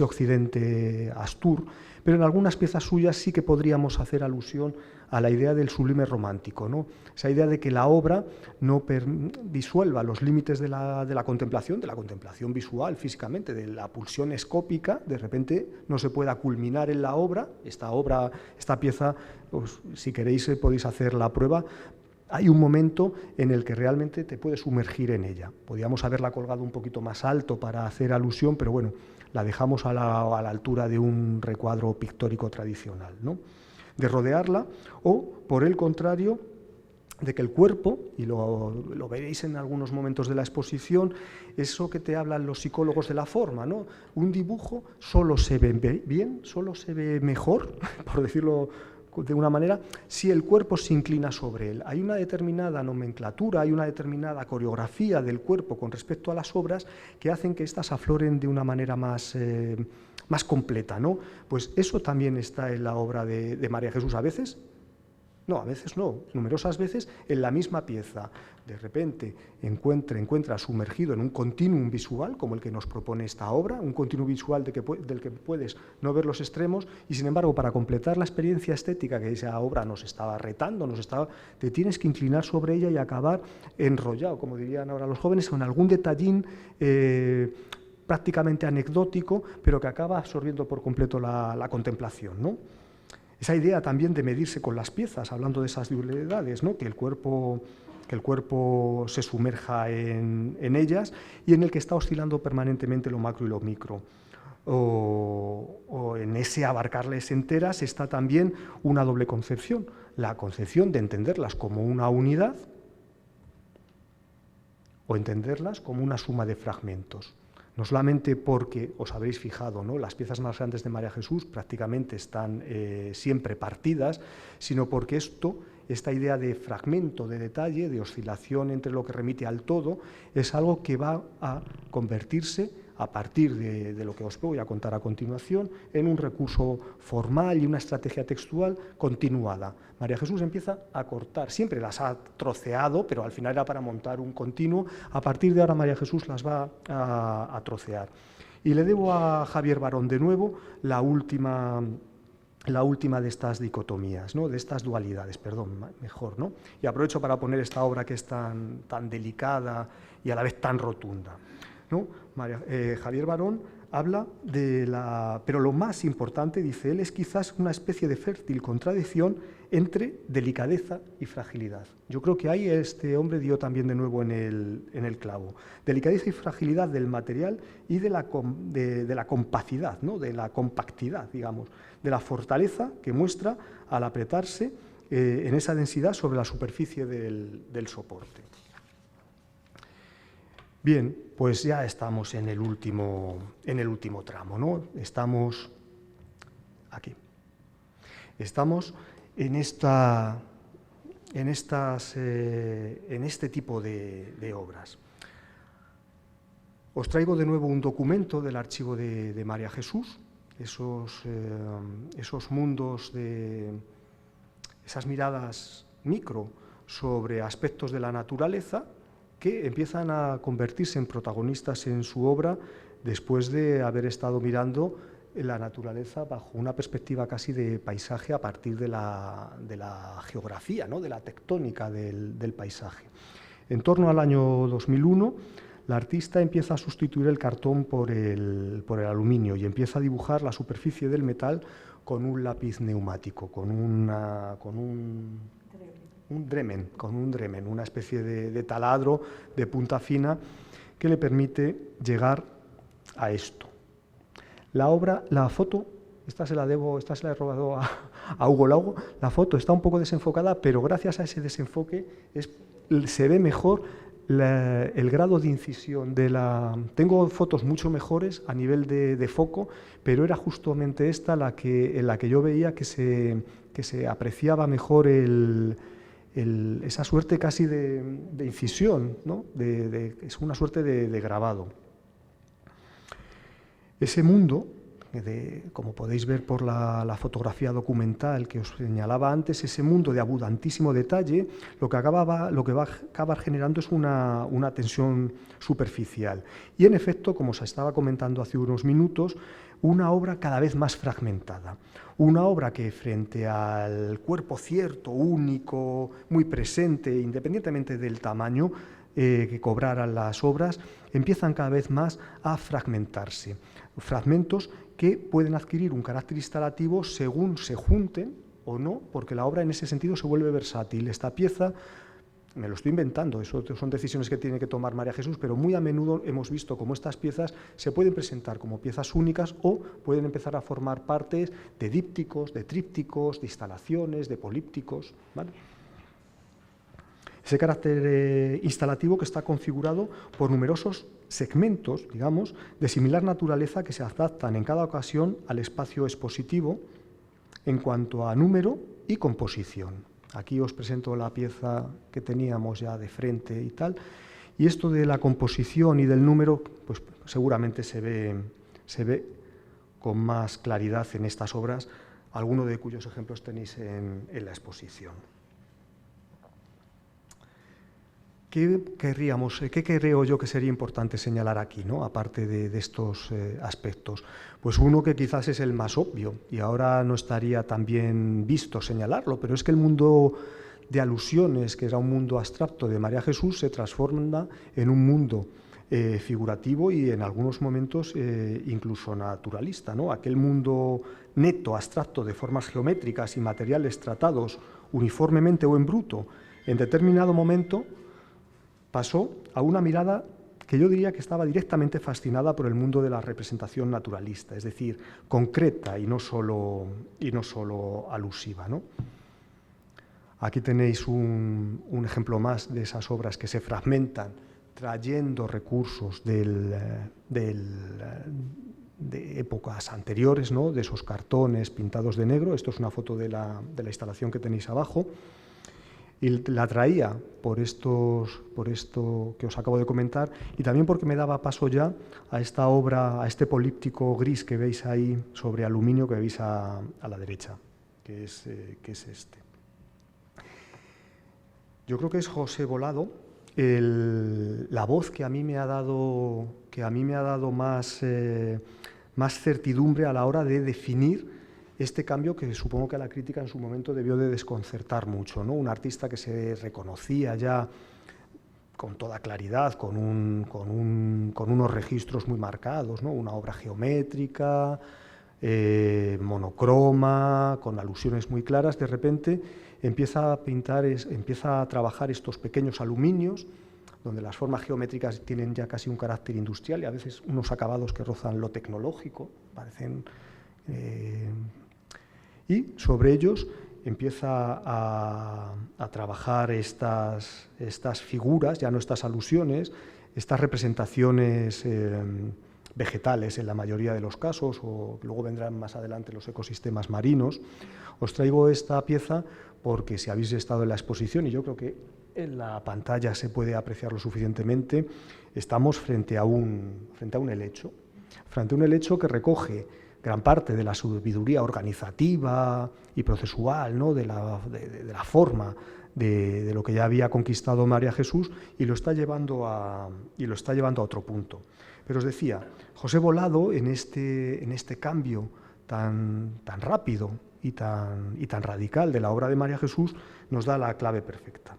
occidente Astur, pero en algunas piezas suyas sí que podríamos hacer alusión a la idea del sublime romántico, ¿no? Esa idea de que la obra no disuelva los límites de la contemplación visual físicamente, de la pulsión escópica, de repente no se pueda culminar en la obra, esta pieza, pues, si queréis podéis hacer la prueba. Hay un momento en el que realmente te puedes sumergir en ella. Podríamos haberla colgado un poquito más alto para hacer alusión, pero bueno, la dejamos a la altura de un recuadro pictórico tradicional, ¿no? De rodearla, o por el contrario, de que el cuerpo, y lo veréis en algunos momentos de la exposición, eso que te hablan los psicólogos de la forma, ¿no? Un dibujo solo se ve bien, solo se ve mejor, por decirlo de una manera, si el cuerpo se inclina sobre él. Hay una determinada nomenclatura, hay una determinada coreografía del cuerpo con respecto a las obras que hacen que éstas afloren de una manera más completa, ¿no? Pues eso también está en la obra de María Jesús. A veces no, numerosas veces en la misma pieza. De repente encuentra sumergido en un continuum visual, como el que nos propone esta obra, un continuum visual del que puedes no ver los extremos, y sin embargo, para completar la experiencia estética que esa obra nos estaba retando, te tienes que inclinar sobre ella y acabar enrollado, como dirían ahora los jóvenes, con algún detallín prácticamente anecdótico, pero que acaba absorbiendo por completo la contemplación, ¿no? Esa idea también de medirse con las piezas, hablando de esas dualidades, ¿no? que el cuerpo se sumerja en ellas y en el que está oscilando permanentemente lo macro y lo micro. O en ese abarcarles enteras está también una doble concepción, la concepción de entenderlas como una unidad o entenderlas como una suma de fragmentos. No solamente porque, os habréis fijado, ¿no? Las piezas más grandes de María Jesús prácticamente están siempre partidas, sino porque esta idea de fragmento, de detalle, de oscilación entre lo que remite al todo, es algo que va a convertirse, a partir de lo que os voy a contar a continuación, en un recurso formal y una estrategia textual continuada. María Jesús empieza a cortar, siempre las ha troceado, pero al final era para montar un continuo. A partir de ahora María Jesús las va a trocear. Y le debo a Javier Barón de nuevo la última de estas dicotomías, ¿no? De estas dualidades, mejor, ¿no? Y aprovecho para poner esta obra que es tan delicada y a la vez tan rotunda, ¿no? Javier Barón habla pero lo más importante, dice él, es quizás una especie de fértil contradicción entre delicadeza y fragilidad. Yo creo que ahí este hombre dio también de nuevo en el clavo. Delicadeza y fragilidad del material y de la compacidad, ¿no? De la compactidad, digamos, de la fortaleza que muestra al apretarse en esa densidad sobre la superficie del soporte. Bien, pues ya estamos en el último tramo, ¿no? Estamos aquí. Estamos en este tipo de obras. Os traigo de nuevo un documento del archivo de María Jesús, esos mundos, esas miradas micro sobre aspectos de la naturaleza que empiezan a convertirse en protagonistas en su obra después de haber estado mirando la naturaleza bajo una perspectiva casi de paisaje a partir de la geografía, ¿no? De la tectónica del paisaje. En torno al año 2001, la artista empieza a sustituir el cartón por el aluminio y empieza a dibujar la superficie del metal con un lápiz neumático, con un Dremen, una especie de taladro de punta fina que le permite llegar a esto. La foto, esta se la he robado a Hugo Lago, la foto está un poco desenfocada, pero gracias a ese desenfoque se ve mejor el grado de incisión Tengo fotos mucho mejores a nivel de foco, pero era justamente esta en la que yo veía que se apreciaba mejor esa suerte casi de incisión, ¿no? Es una suerte de grabado. Ese mundo como podéis ver por la fotografía documental que os señalaba antes, ese mundo de abundantísimo detalle, lo que va a acabar generando es una tensión superficial. Y en efecto, como se estaba comentando hace unos minutos, una obra cada vez más fragmentada. Una obra que frente al cuerpo cierto, único, muy presente, independientemente del tamaño que cobraran las obras, empiezan cada vez más a fragmentarse. Fragmentos que pueden adquirir un carácter instalativo según se junten o no, porque la obra en ese sentido se vuelve versátil. Esta pieza, me lo estoy inventando, eso son decisiones que tiene que tomar María Jesús, pero muy a menudo hemos visto cómo estas piezas se pueden presentar como piezas únicas o pueden empezar a formar partes de dípticos, de trípticos, de instalaciones, de polípticos, ¿vale? Ese carácter instalativo que está configurado por numerosos segmentos, digamos, de similar naturaleza que se adaptan en cada ocasión al espacio expositivo en cuanto a número y composición. Aquí os presento la pieza que teníamos ya de frente y tal, y esto de la composición y del número, pues seguramente se ve con más claridad en estas obras, algunos de cuyos ejemplos tenéis en la exposición. ¿Qué creo yo que sería importante señalar aquí, ¿no? Aparte de estos aspectos? Pues uno que quizás es el más obvio y ahora no estaría tan bien visto señalarlo, pero es que el mundo de alusiones, que era un mundo abstracto de María Jesús, se transforma en un mundo figurativo y en algunos momentos incluso naturalista, ¿no? Aquel mundo neto, abstracto, de formas geométricas y materiales tratados uniformemente o en bruto, en determinado momento pasó a una mirada que yo diría que estaba directamente fascinada por el mundo de la representación naturalista, es decir, concreta y no solo alusiva, ¿no? Aquí tenéis un ejemplo más de esas obras que se fragmentan trayendo recursos de épocas anteriores, ¿no? De esos cartones pintados de negro. Esto es una foto de la instalación que tenéis abajo. Y la traía por esto que os acabo de comentar y también porque me daba paso ya a esta obra, a este políptico gris que veis ahí sobre aluminio que veis a la derecha, que es este. Yo creo que es José Volado la voz que a mí me ha dado más certidumbre a la hora de definir este cambio que supongo que a la crítica en su momento debió de desconcertar mucho, ¿no? Un artista que se reconocía ya con toda claridad, con unos registros muy marcados, ¿no? Una obra geométrica, monocroma, con alusiones muy claras, de repente empieza a trabajar estos pequeños aluminios, donde las formas geométricas tienen ya casi un carácter industrial y a veces unos acabados que rozan lo tecnológico, parecen... y sobre ellos empieza a trabajar estas figuras, ya no estas alusiones, estas representaciones vegetales en la mayoría de los casos, o luego vendrán más adelante los ecosistemas marinos. Os traigo esta pieza porque si habéis estado en la exposición, y yo creo que en la pantalla se puede apreciarlo suficientemente, estamos frente a un helecho que recoge gran parte de la sabiduría organizativa y procesual, ¿no? de la forma de lo que ya había conquistado María Jesús y lo está llevando a otro punto. Pero os decía, José Volado en este cambio tan rápido y tan radical de la obra de María Jesús nos da la clave perfecta.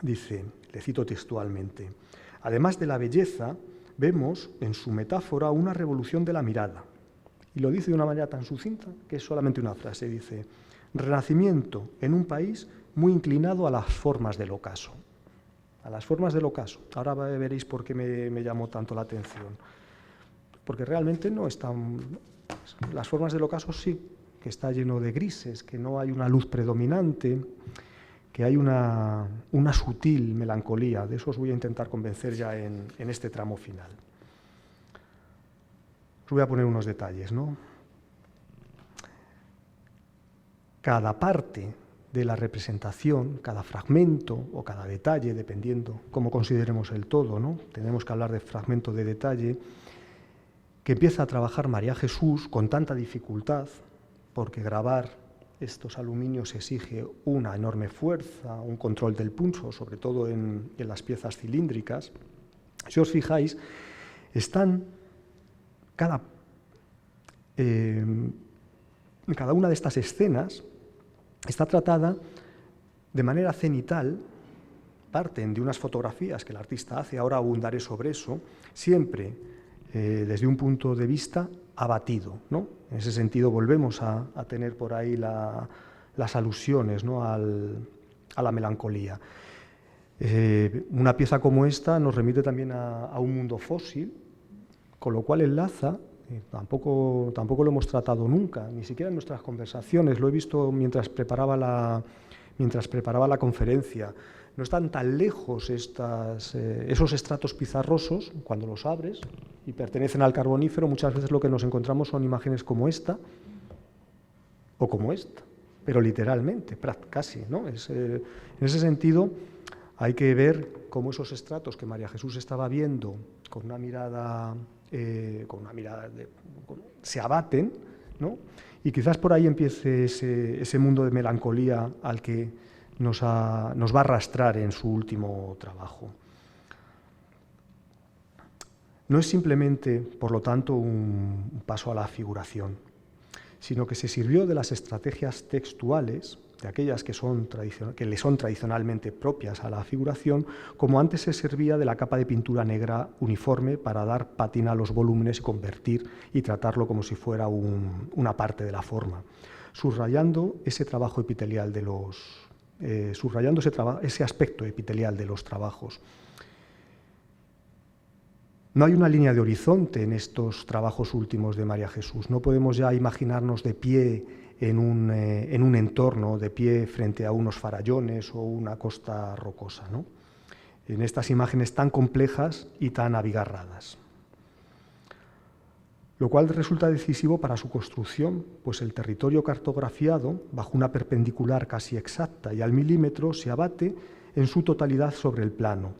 Dice, le cito textualmente: además de la belleza, vemos en su metáfora una revolución de la mirada. Y lo dice de una manera tan sucinta que es solamente una frase. Dice, renacimiento en un país muy inclinado a las formas del ocaso. A las formas del ocaso. Ahora veréis por qué me llamó tanto la atención. Porque realmente no están... Las formas del ocaso sí, que está lleno de grises, que no hay una luz predominante, que hay una sutil melancolía. De eso os voy a intentar convencer ya en este tramo final. Os voy a poner unos detalles, ¿no? Cada parte de la representación, cada fragmento o cada detalle, dependiendo cómo consideremos el todo, ¿no? Tenemos que hablar de fragmento de detalle, que empieza a trabajar María Jesús con tanta dificultad, porque grabar estos aluminios exige una enorme fuerza, un control del pulso, sobre todo en las piezas cilíndricas. Si os fijáis, están cada una de estas escenas está tratada de manera cenital, parten de unas fotografías que el artista hace, ahora abundaré sobre eso, siempre desde un punto de vista abatido, ¿no? En ese sentido volvemos a tener por ahí las alusiones, ¿no?, a la melancolía. Una pieza como esta nos remite también a un mundo fósil, con lo cual enlaza, tampoco lo hemos tratado nunca, ni siquiera en nuestras conversaciones, lo he visto mientras preparaba la conferencia. No están tan lejos esos estratos pizarrosos, cuando los abres y pertenecen al Carbonífero, muchas veces lo que nos encontramos son imágenes como esta o como esta, pero literalmente, casi, ¿no? En ese sentido, hay que ver cómo esos estratos que María Jesús estaba viendo con una mirada se abaten, ¿no? Y quizás por ahí empiece ese mundo de melancolía al que nos va a arrastrar en su último trabajo. No es simplemente, por lo tanto, un paso a la figuración, sino que se sirvió de las estrategias textuales, de aquellas que le son tradicionalmente propias a la figuración, como antes se servía de la capa de pintura negra uniforme para dar pátina a los volúmenes y convertir y tratarlo como si fuera una parte de la forma, subrayando ese trabajo epitelial ese aspecto epitelial de los trabajos. No hay una línea de horizonte en estos trabajos últimos de María Jesús. No podemos ya imaginarnos de pie en un entorno, de pie frente a unos farallones o una costa rocosa, ¿no?, en estas imágenes tan complejas y tan abigarradas. Lo cual resulta decisivo para su construcción, pues el territorio cartografiado, bajo una perpendicular casi exacta y al milímetro, se abate en su totalidad sobre el plano,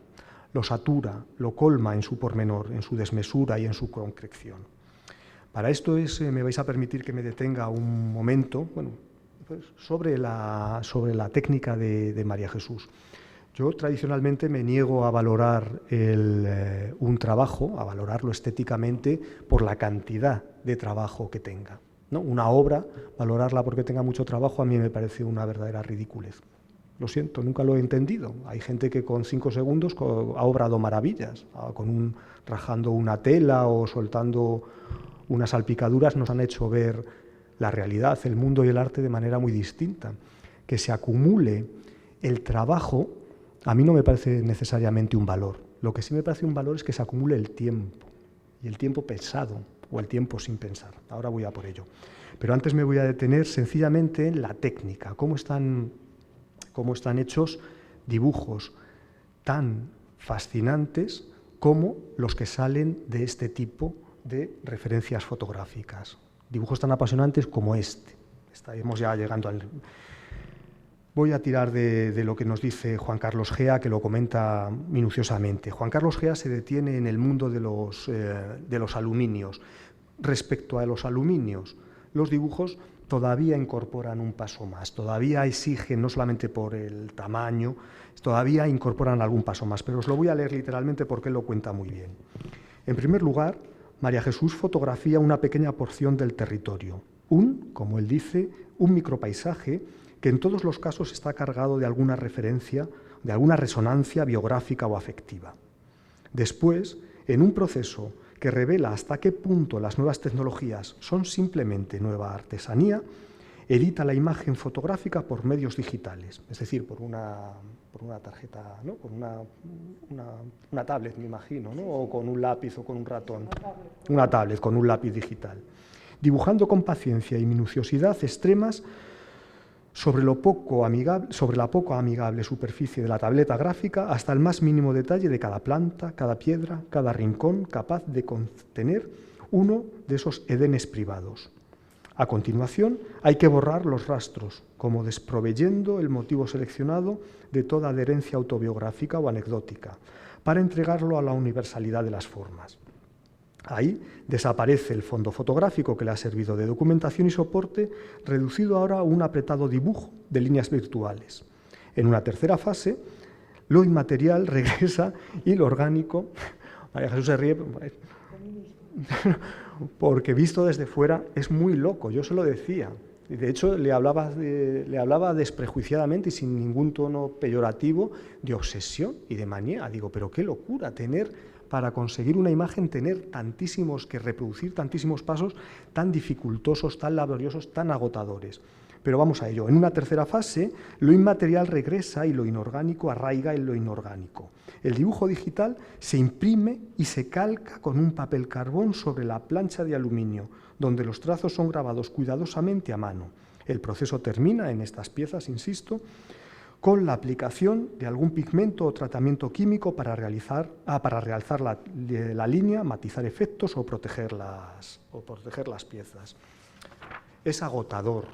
lo satura, lo colma en su pormenor, en su desmesura y en su concreción. Para esto me vais a permitir que me detenga un momento, pues sobre la técnica de María Jesús. Yo tradicionalmente me niego a valorar un trabajo, a valorarlo estéticamente por la cantidad de trabajo que tenga, ¿no? Una obra, valorarla porque tenga mucho trabajo, a mí me parece una verdadera ridiculez. Lo siento, nunca lo he entendido. Hay gente que con 5 segundos ha obrado maravillas, rajando una tela o soltando unas salpicaduras, nos han hecho ver la realidad, el mundo y el arte de manera muy distinta. Que se acumule el trabajo, a mí no me parece necesariamente un valor. Lo que sí me parece un valor es que se acumule el tiempo, y el tiempo pensado, o el tiempo sin pensar. Ahora voy a por ello. Pero antes me voy a detener sencillamente en la técnica, cómo están hechos dibujos tan fascinantes como los que salen de este tipo de referencias fotográficas. Dibujos tan apasionantes como este. Estaremos ya llegando al... Voy a tirar de lo que nos dice Juan Carlos Gea, que lo comenta minuciosamente. Juan Carlos Gea se detiene en el mundo de los aluminios. Respecto a los aluminios, los dibujos todavía incorporan un paso más, todavía exigen, no solamente por el tamaño, todavía incorporan algún paso más, pero os lo voy a leer literalmente porque él lo cuenta muy bien. En primer lugar, María Jesús fotografía una pequeña porción del territorio, como él dice, un micropaisaje que en todos los casos está cargado de alguna referencia, de alguna resonancia biográfica o afectiva. Después, en un proceso que revela hasta qué punto las nuevas tecnologías son simplemente nueva artesanía, edita la imagen fotográfica por medios digitales, es decir, por una tarjeta, ¿no?, por una tablet, me imagino, ¿no?, o con un lápiz o con un ratón. Una tablet con un lápiz digital, dibujando con paciencia y minuciosidad extremas sobre la poco amigable superficie de la tableta gráfica hasta el más mínimo detalle de cada planta, cada piedra, cada rincón capaz de contener uno de esos edenes privados. A continuación, hay que borrar los rastros, como desproveyendo el motivo seleccionado de toda adherencia autobiográfica o anecdótica, para entregarlo a la universalidad de las formas. Ahí desaparece el fondo fotográfico que le ha servido de documentación y soporte, reducido ahora a un apretado dibujo de líneas virtuales. En una tercera fase, lo inmaterial regresa y lo orgánico... María Jesús se ríe porque visto desde fuera es muy loco, yo se lo decía. De hecho, le hablaba desprejuiciadamente y sin ningún tono peyorativo de obsesión y de manía. Digo, pero qué locura para conseguir una imagen, tener que reproducir tantísimos pasos tan dificultosos, tan laboriosos, tan agotadores. Pero vamos a ello. En una tercera fase, lo inmaterial regresa y lo inorgánico arraiga en lo inorgánico. El dibujo digital se imprime y se calca con un papel carbón sobre la plancha de aluminio, donde los trazos son grabados cuidadosamente a mano. El proceso termina en estas piezas, insisto, con la aplicación de algún pigmento o tratamiento químico para realzar la línea, matizar efectos o proteger las piezas. Es agotador,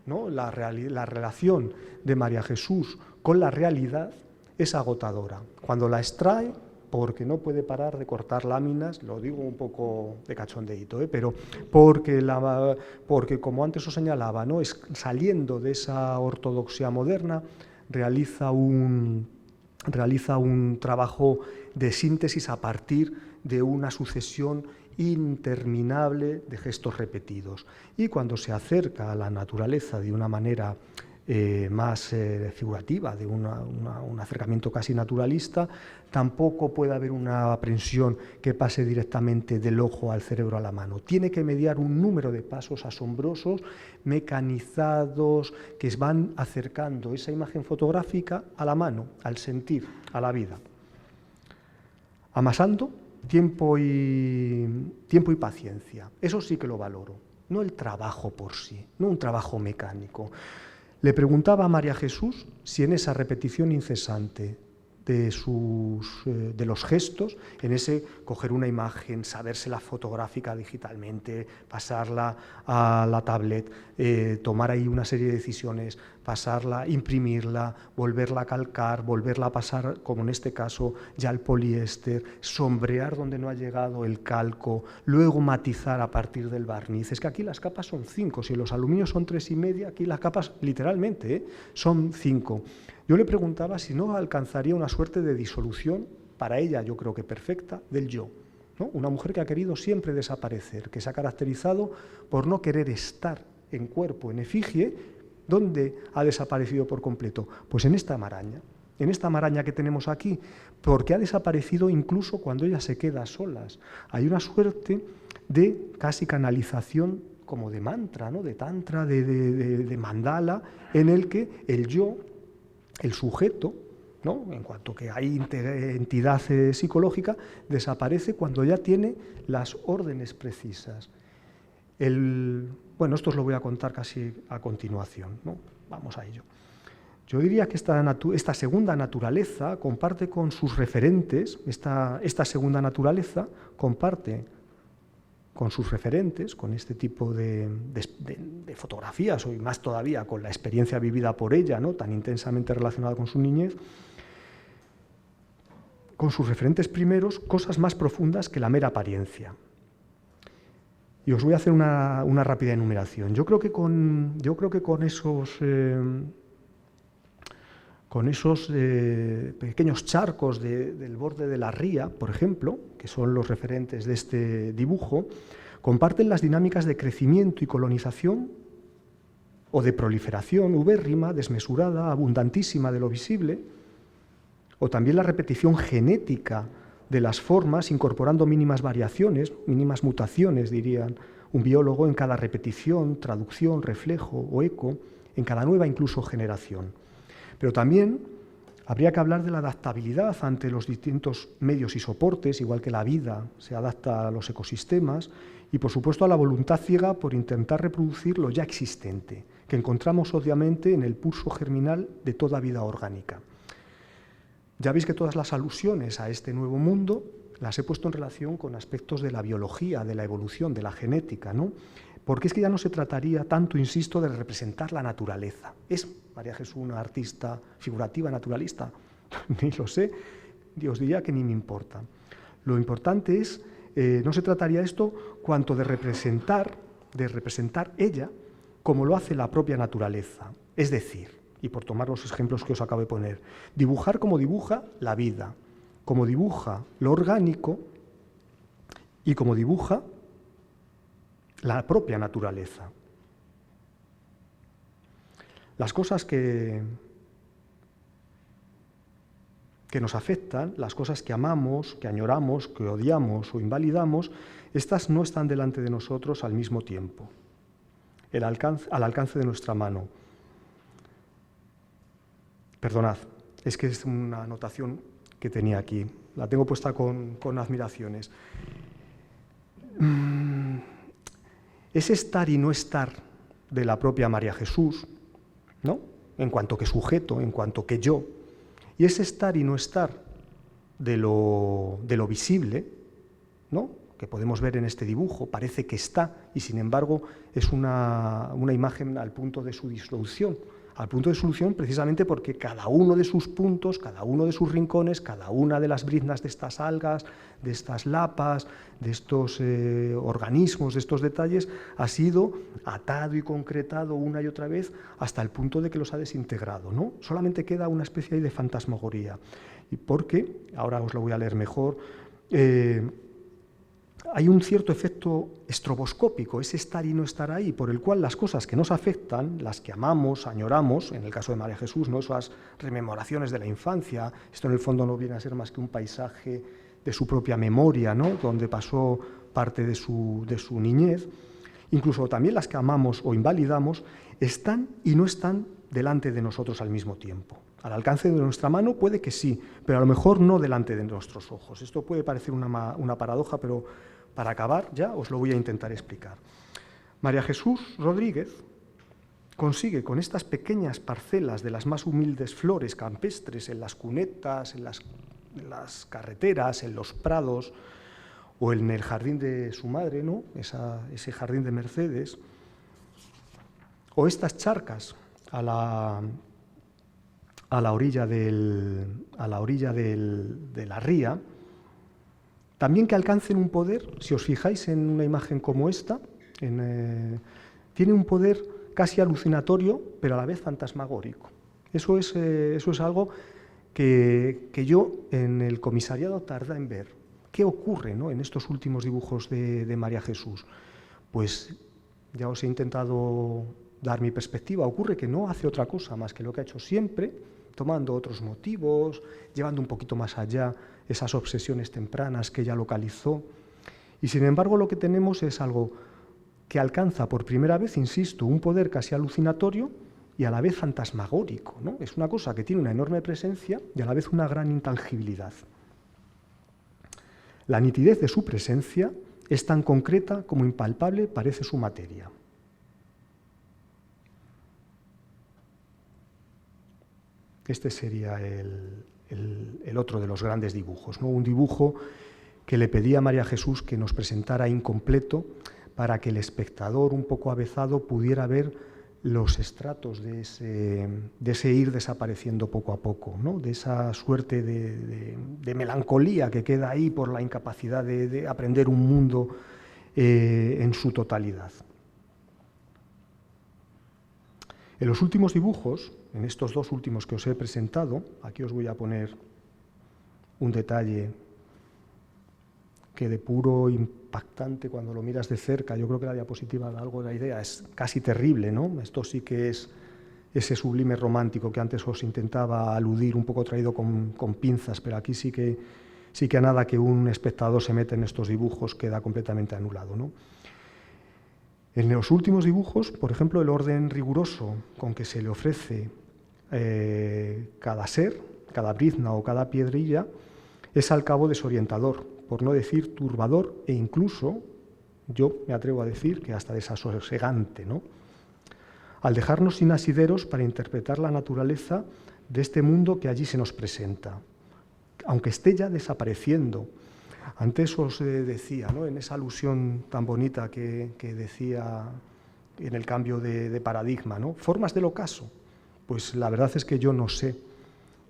¿no? La relación de María Jesús con la realidad es agotadora. Cuando la extrae, porque no puede parar de cortar láminas, lo digo un poco de cachondeíto, pero porque como antes os señalaba, ¿no? Saliendo de esa ortodoxia moderna, realiza un trabajo de síntesis a partir de una sucesión interminable de gestos repetidos. Y cuando se acerca a la naturaleza de una manera más figurativa, de un acercamiento casi naturalista, tampoco puede haber una aprensión que pase directamente del ojo al cerebro a la mano. Tiene que mediar un número de pasos asombrosos, mecanizados, que van acercando esa imagen fotográfica a la mano, al sentir, a la vida. Amasando tiempo y paciencia. Eso sí que lo valoro. No el trabajo por sí, no un trabajo mecánico. Le preguntaba a María Jesús si en esa repetición incesante de los gestos, en ese coger una imagen, sabérsela fotográfica digitalmente, pasarla a la tablet, tomar ahí una serie de decisiones, pasarla, imprimirla, volverla a calcar, volverla a pasar, como en este caso, ya al poliéster, sombrear donde no ha llegado el calco, luego matizar a partir del barniz. Es que aquí las capas son 5, si los aluminios son 3,5, aquí las capas literalmente son 5. Yo le preguntaba si no alcanzaría una suerte de disolución, para ella yo creo que perfecta, del yo, ¿no? Una mujer que ha querido siempre desaparecer, que se ha caracterizado por no querer estar en cuerpo, en efigie. ¿Dónde ha desaparecido por completo? Pues en esta maraña que tenemos aquí, porque ha desaparecido incluso cuando ella se queda a solas. Hay una suerte de casi canalización como de mantra, ¿no? De tantra, de mandala, en el que el yo, el sujeto, ¿no? En cuanto que hay entidad psicológica, desaparece cuando ya tiene las órdenes precisas. Bueno, esto os lo voy a contar casi a continuación, ¿no? Vamos a ello. Yo diría que esta segunda naturaleza comparte con sus referentes, esta segunda naturaleza comparte con sus referentes, con este tipo de fotografías, y más todavía con la experiencia vivida por ella, ¿no? Tan intensamente relacionada con su niñez, con sus referentes primeros, cosas más profundas que la mera apariencia. Y os voy a hacer una rápida enumeración. Yo creo que con esos pequeños charcos del borde de la ría, por ejemplo, que son los referentes de este dibujo, comparten las dinámicas de crecimiento y colonización o de proliferación ubérrima, desmesurada, abundantísima de lo visible, o también la repetición genética de las formas, incorporando mínimas variaciones, mínimas mutaciones, dirían un biólogo, en cada repetición, traducción, reflejo o eco, en cada nueva incluso generación. Pero también habría que hablar de la adaptabilidad ante los distintos medios y soportes, igual que la vida se adapta a los ecosistemas, y por supuesto a la voluntad ciega por intentar reproducir lo ya existente, que encontramos obviamente en el pulso germinal de toda vida orgánica. Ya veis que todas las alusiones a este nuevo mundo las he puesto en relación con aspectos de la biología, de la evolución, de la genética, ¿no? Porque es que ya no se trataría tanto, insisto, de representar la naturaleza. ¿Es María Jesús una artista figurativa, naturalista? Ni lo sé, os diría que ni me importa. Lo importante es no se trataría esto cuanto de representar ella como lo hace la propia naturaleza. Es decir, y por tomar los ejemplos que os acabo de poner, dibujar como dibuja la vida, como dibuja lo orgánico y como dibuja la propia naturaleza. Las cosas que nos afectan, las cosas que amamos, que añoramos, que odiamos o invalidamos, estas no están delante de nosotros al mismo tiempo, al alcance de nuestra mano. Perdonad, es que es una anotación que tenía aquí, la tengo puesta con admiraciones. Ese estar y no estar de la propia María Jesús, ¿no?, en cuanto que sujeto, en cuanto que yo, y ese estar y no estar de lo visible, ¿no?, que podemos ver en este dibujo, parece que está, y sin embargo es una imagen al punto de su disolución. Al punto de solución precisamente porque cada uno de sus puntos, cada uno de sus rincones, cada una de las briznas de estas algas, de estas lapas, de estos organismos, de estos detalles, ha sido atado y concretado una y otra vez hasta el punto de que los ha desintegrado, ¿no? Solamente queda una especie de fantasmagoría. Y porque, ahora os lo voy a leer mejor, hay un cierto efecto estroboscópico, ese estar y no estar ahí, por el cual las cosas que nos afectan, las que amamos, añoramos, en el caso de María Jesús, ¿no?, esas rememoraciones de la infancia, esto en el fondo no viene a ser más que un paisaje de su propia memoria, ¿no?, donde pasó parte de su niñez, incluso también las que amamos o invalidamos, están y no están delante de nosotros al mismo tiempo. Al alcance de nuestra mano puede que sí, pero a lo mejor no delante de nuestros ojos. Esto puede parecer una paradoja, pero para acabar ya os lo voy a intentar explicar. María Jesús Rodríguez consigue con estas pequeñas parcelas de las más humildes flores campestres en las cunetas, en las carreteras, en los prados o en el jardín de su madre, ¿no?, ese jardín de Mercedes, o estas charcas a la orilla de la ría, también que alcancen un poder, si os fijáis en una imagen como esta, tiene un poder casi alucinatorio, pero a la vez fantasmagórico. Eso es algo que yo en el comisariado tardé en ver. ¿Qué ocurre, ¿no?, en estos últimos dibujos de María Jesús? Pues ya os he intentado dar mi perspectiva. Ocurre que no hace otra cosa más que lo que ha hecho siempre, tomando otros motivos, llevando un poquito más allá esas obsesiones tempranas que ella localizó. Y sin embargo lo que tenemos es algo que alcanza por primera vez, insisto, un poder casi alucinatorio y a la vez fantasmagórico, ¿no? Es una cosa que tiene una enorme presencia y a la vez una gran intangibilidad. La nitidez de su presencia es tan concreta como impalpable parece su materia. Este sería el otro de los grandes dibujos, ¿no? Un dibujo que le pedía a María Jesús que nos presentara incompleto para que el espectador un poco avezado pudiera ver los estratos de ese ir desapareciendo poco a poco, ¿no?, de esa suerte de melancolía que queda ahí por la incapacidad de aprender un mundo en su totalidad. En los últimos dibujos, en estos dos últimos que os he presentado, aquí os voy a poner un detalle que de puro impactante cuando lo miras de cerca, yo creo que la diapositiva da algo de la idea, es casi terrible, ¿no? Esto sí que es ese sublime romántico que antes os intentaba aludir, un poco traído con pinzas, pero aquí sí que a nada que un espectador se mete en estos dibujos queda completamente anulado, ¿no? En los últimos dibujos, por ejemplo, el orden riguroso con que se le ofrece cada ser, cada brizna o cada piedrilla, es al cabo desorientador, por no decir turbador e incluso, yo me atrevo a decir, que hasta desasosegante, ¿no? Al dejarnos sin asideros para interpretar la naturaleza de este mundo que allí se nos presenta, aunque esté ya desapareciendo. Antes os decía, ¿no?, en esa alusión tan bonita que decía en el cambio de paradigma, ¿no?, formas del ocaso. Pues la verdad es que yo no sé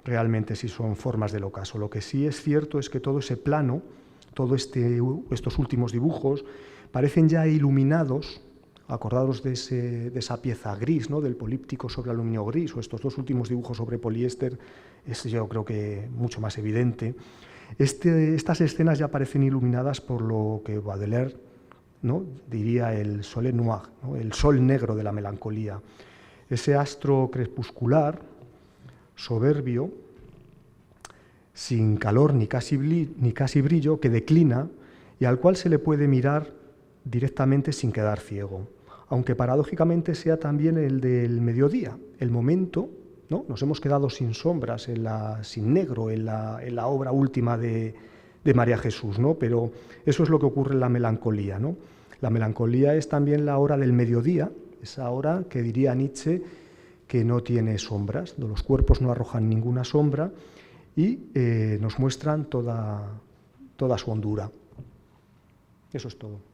realmente si son formas del ocaso. Lo que sí es cierto es que todo ese plano Todos estos últimos dibujos parecen ya iluminados. Acordados de esa pieza gris, ¿no?, del políptico sobre aluminio gris, o estos dos últimos dibujos sobre poliéster, es yo creo que mucho más evidente. Estas escenas ya parecen iluminadas por lo que Baudelaire, ¿no?, diría el soleil noir, ¿no?, el sol negro de la melancolía. Ese astro crepuscular, soberbio, sin calor ni casi brillo, que declina y al cual se le puede mirar directamente sin quedar ciego, aunque paradójicamente sea también el del mediodía, el momento, ¿no? Nos hemos quedado sin sombras, sin negro en la obra última de María Jesús, ¿no? Pero eso es lo que ocurre en la melancolía, ¿no? La melancolía es también la hora del mediodía, esa hora que diría Nietzsche que no tiene sombras, los cuerpos no arrojan ninguna sombra y nos muestran toda su hondura. Eso es todo.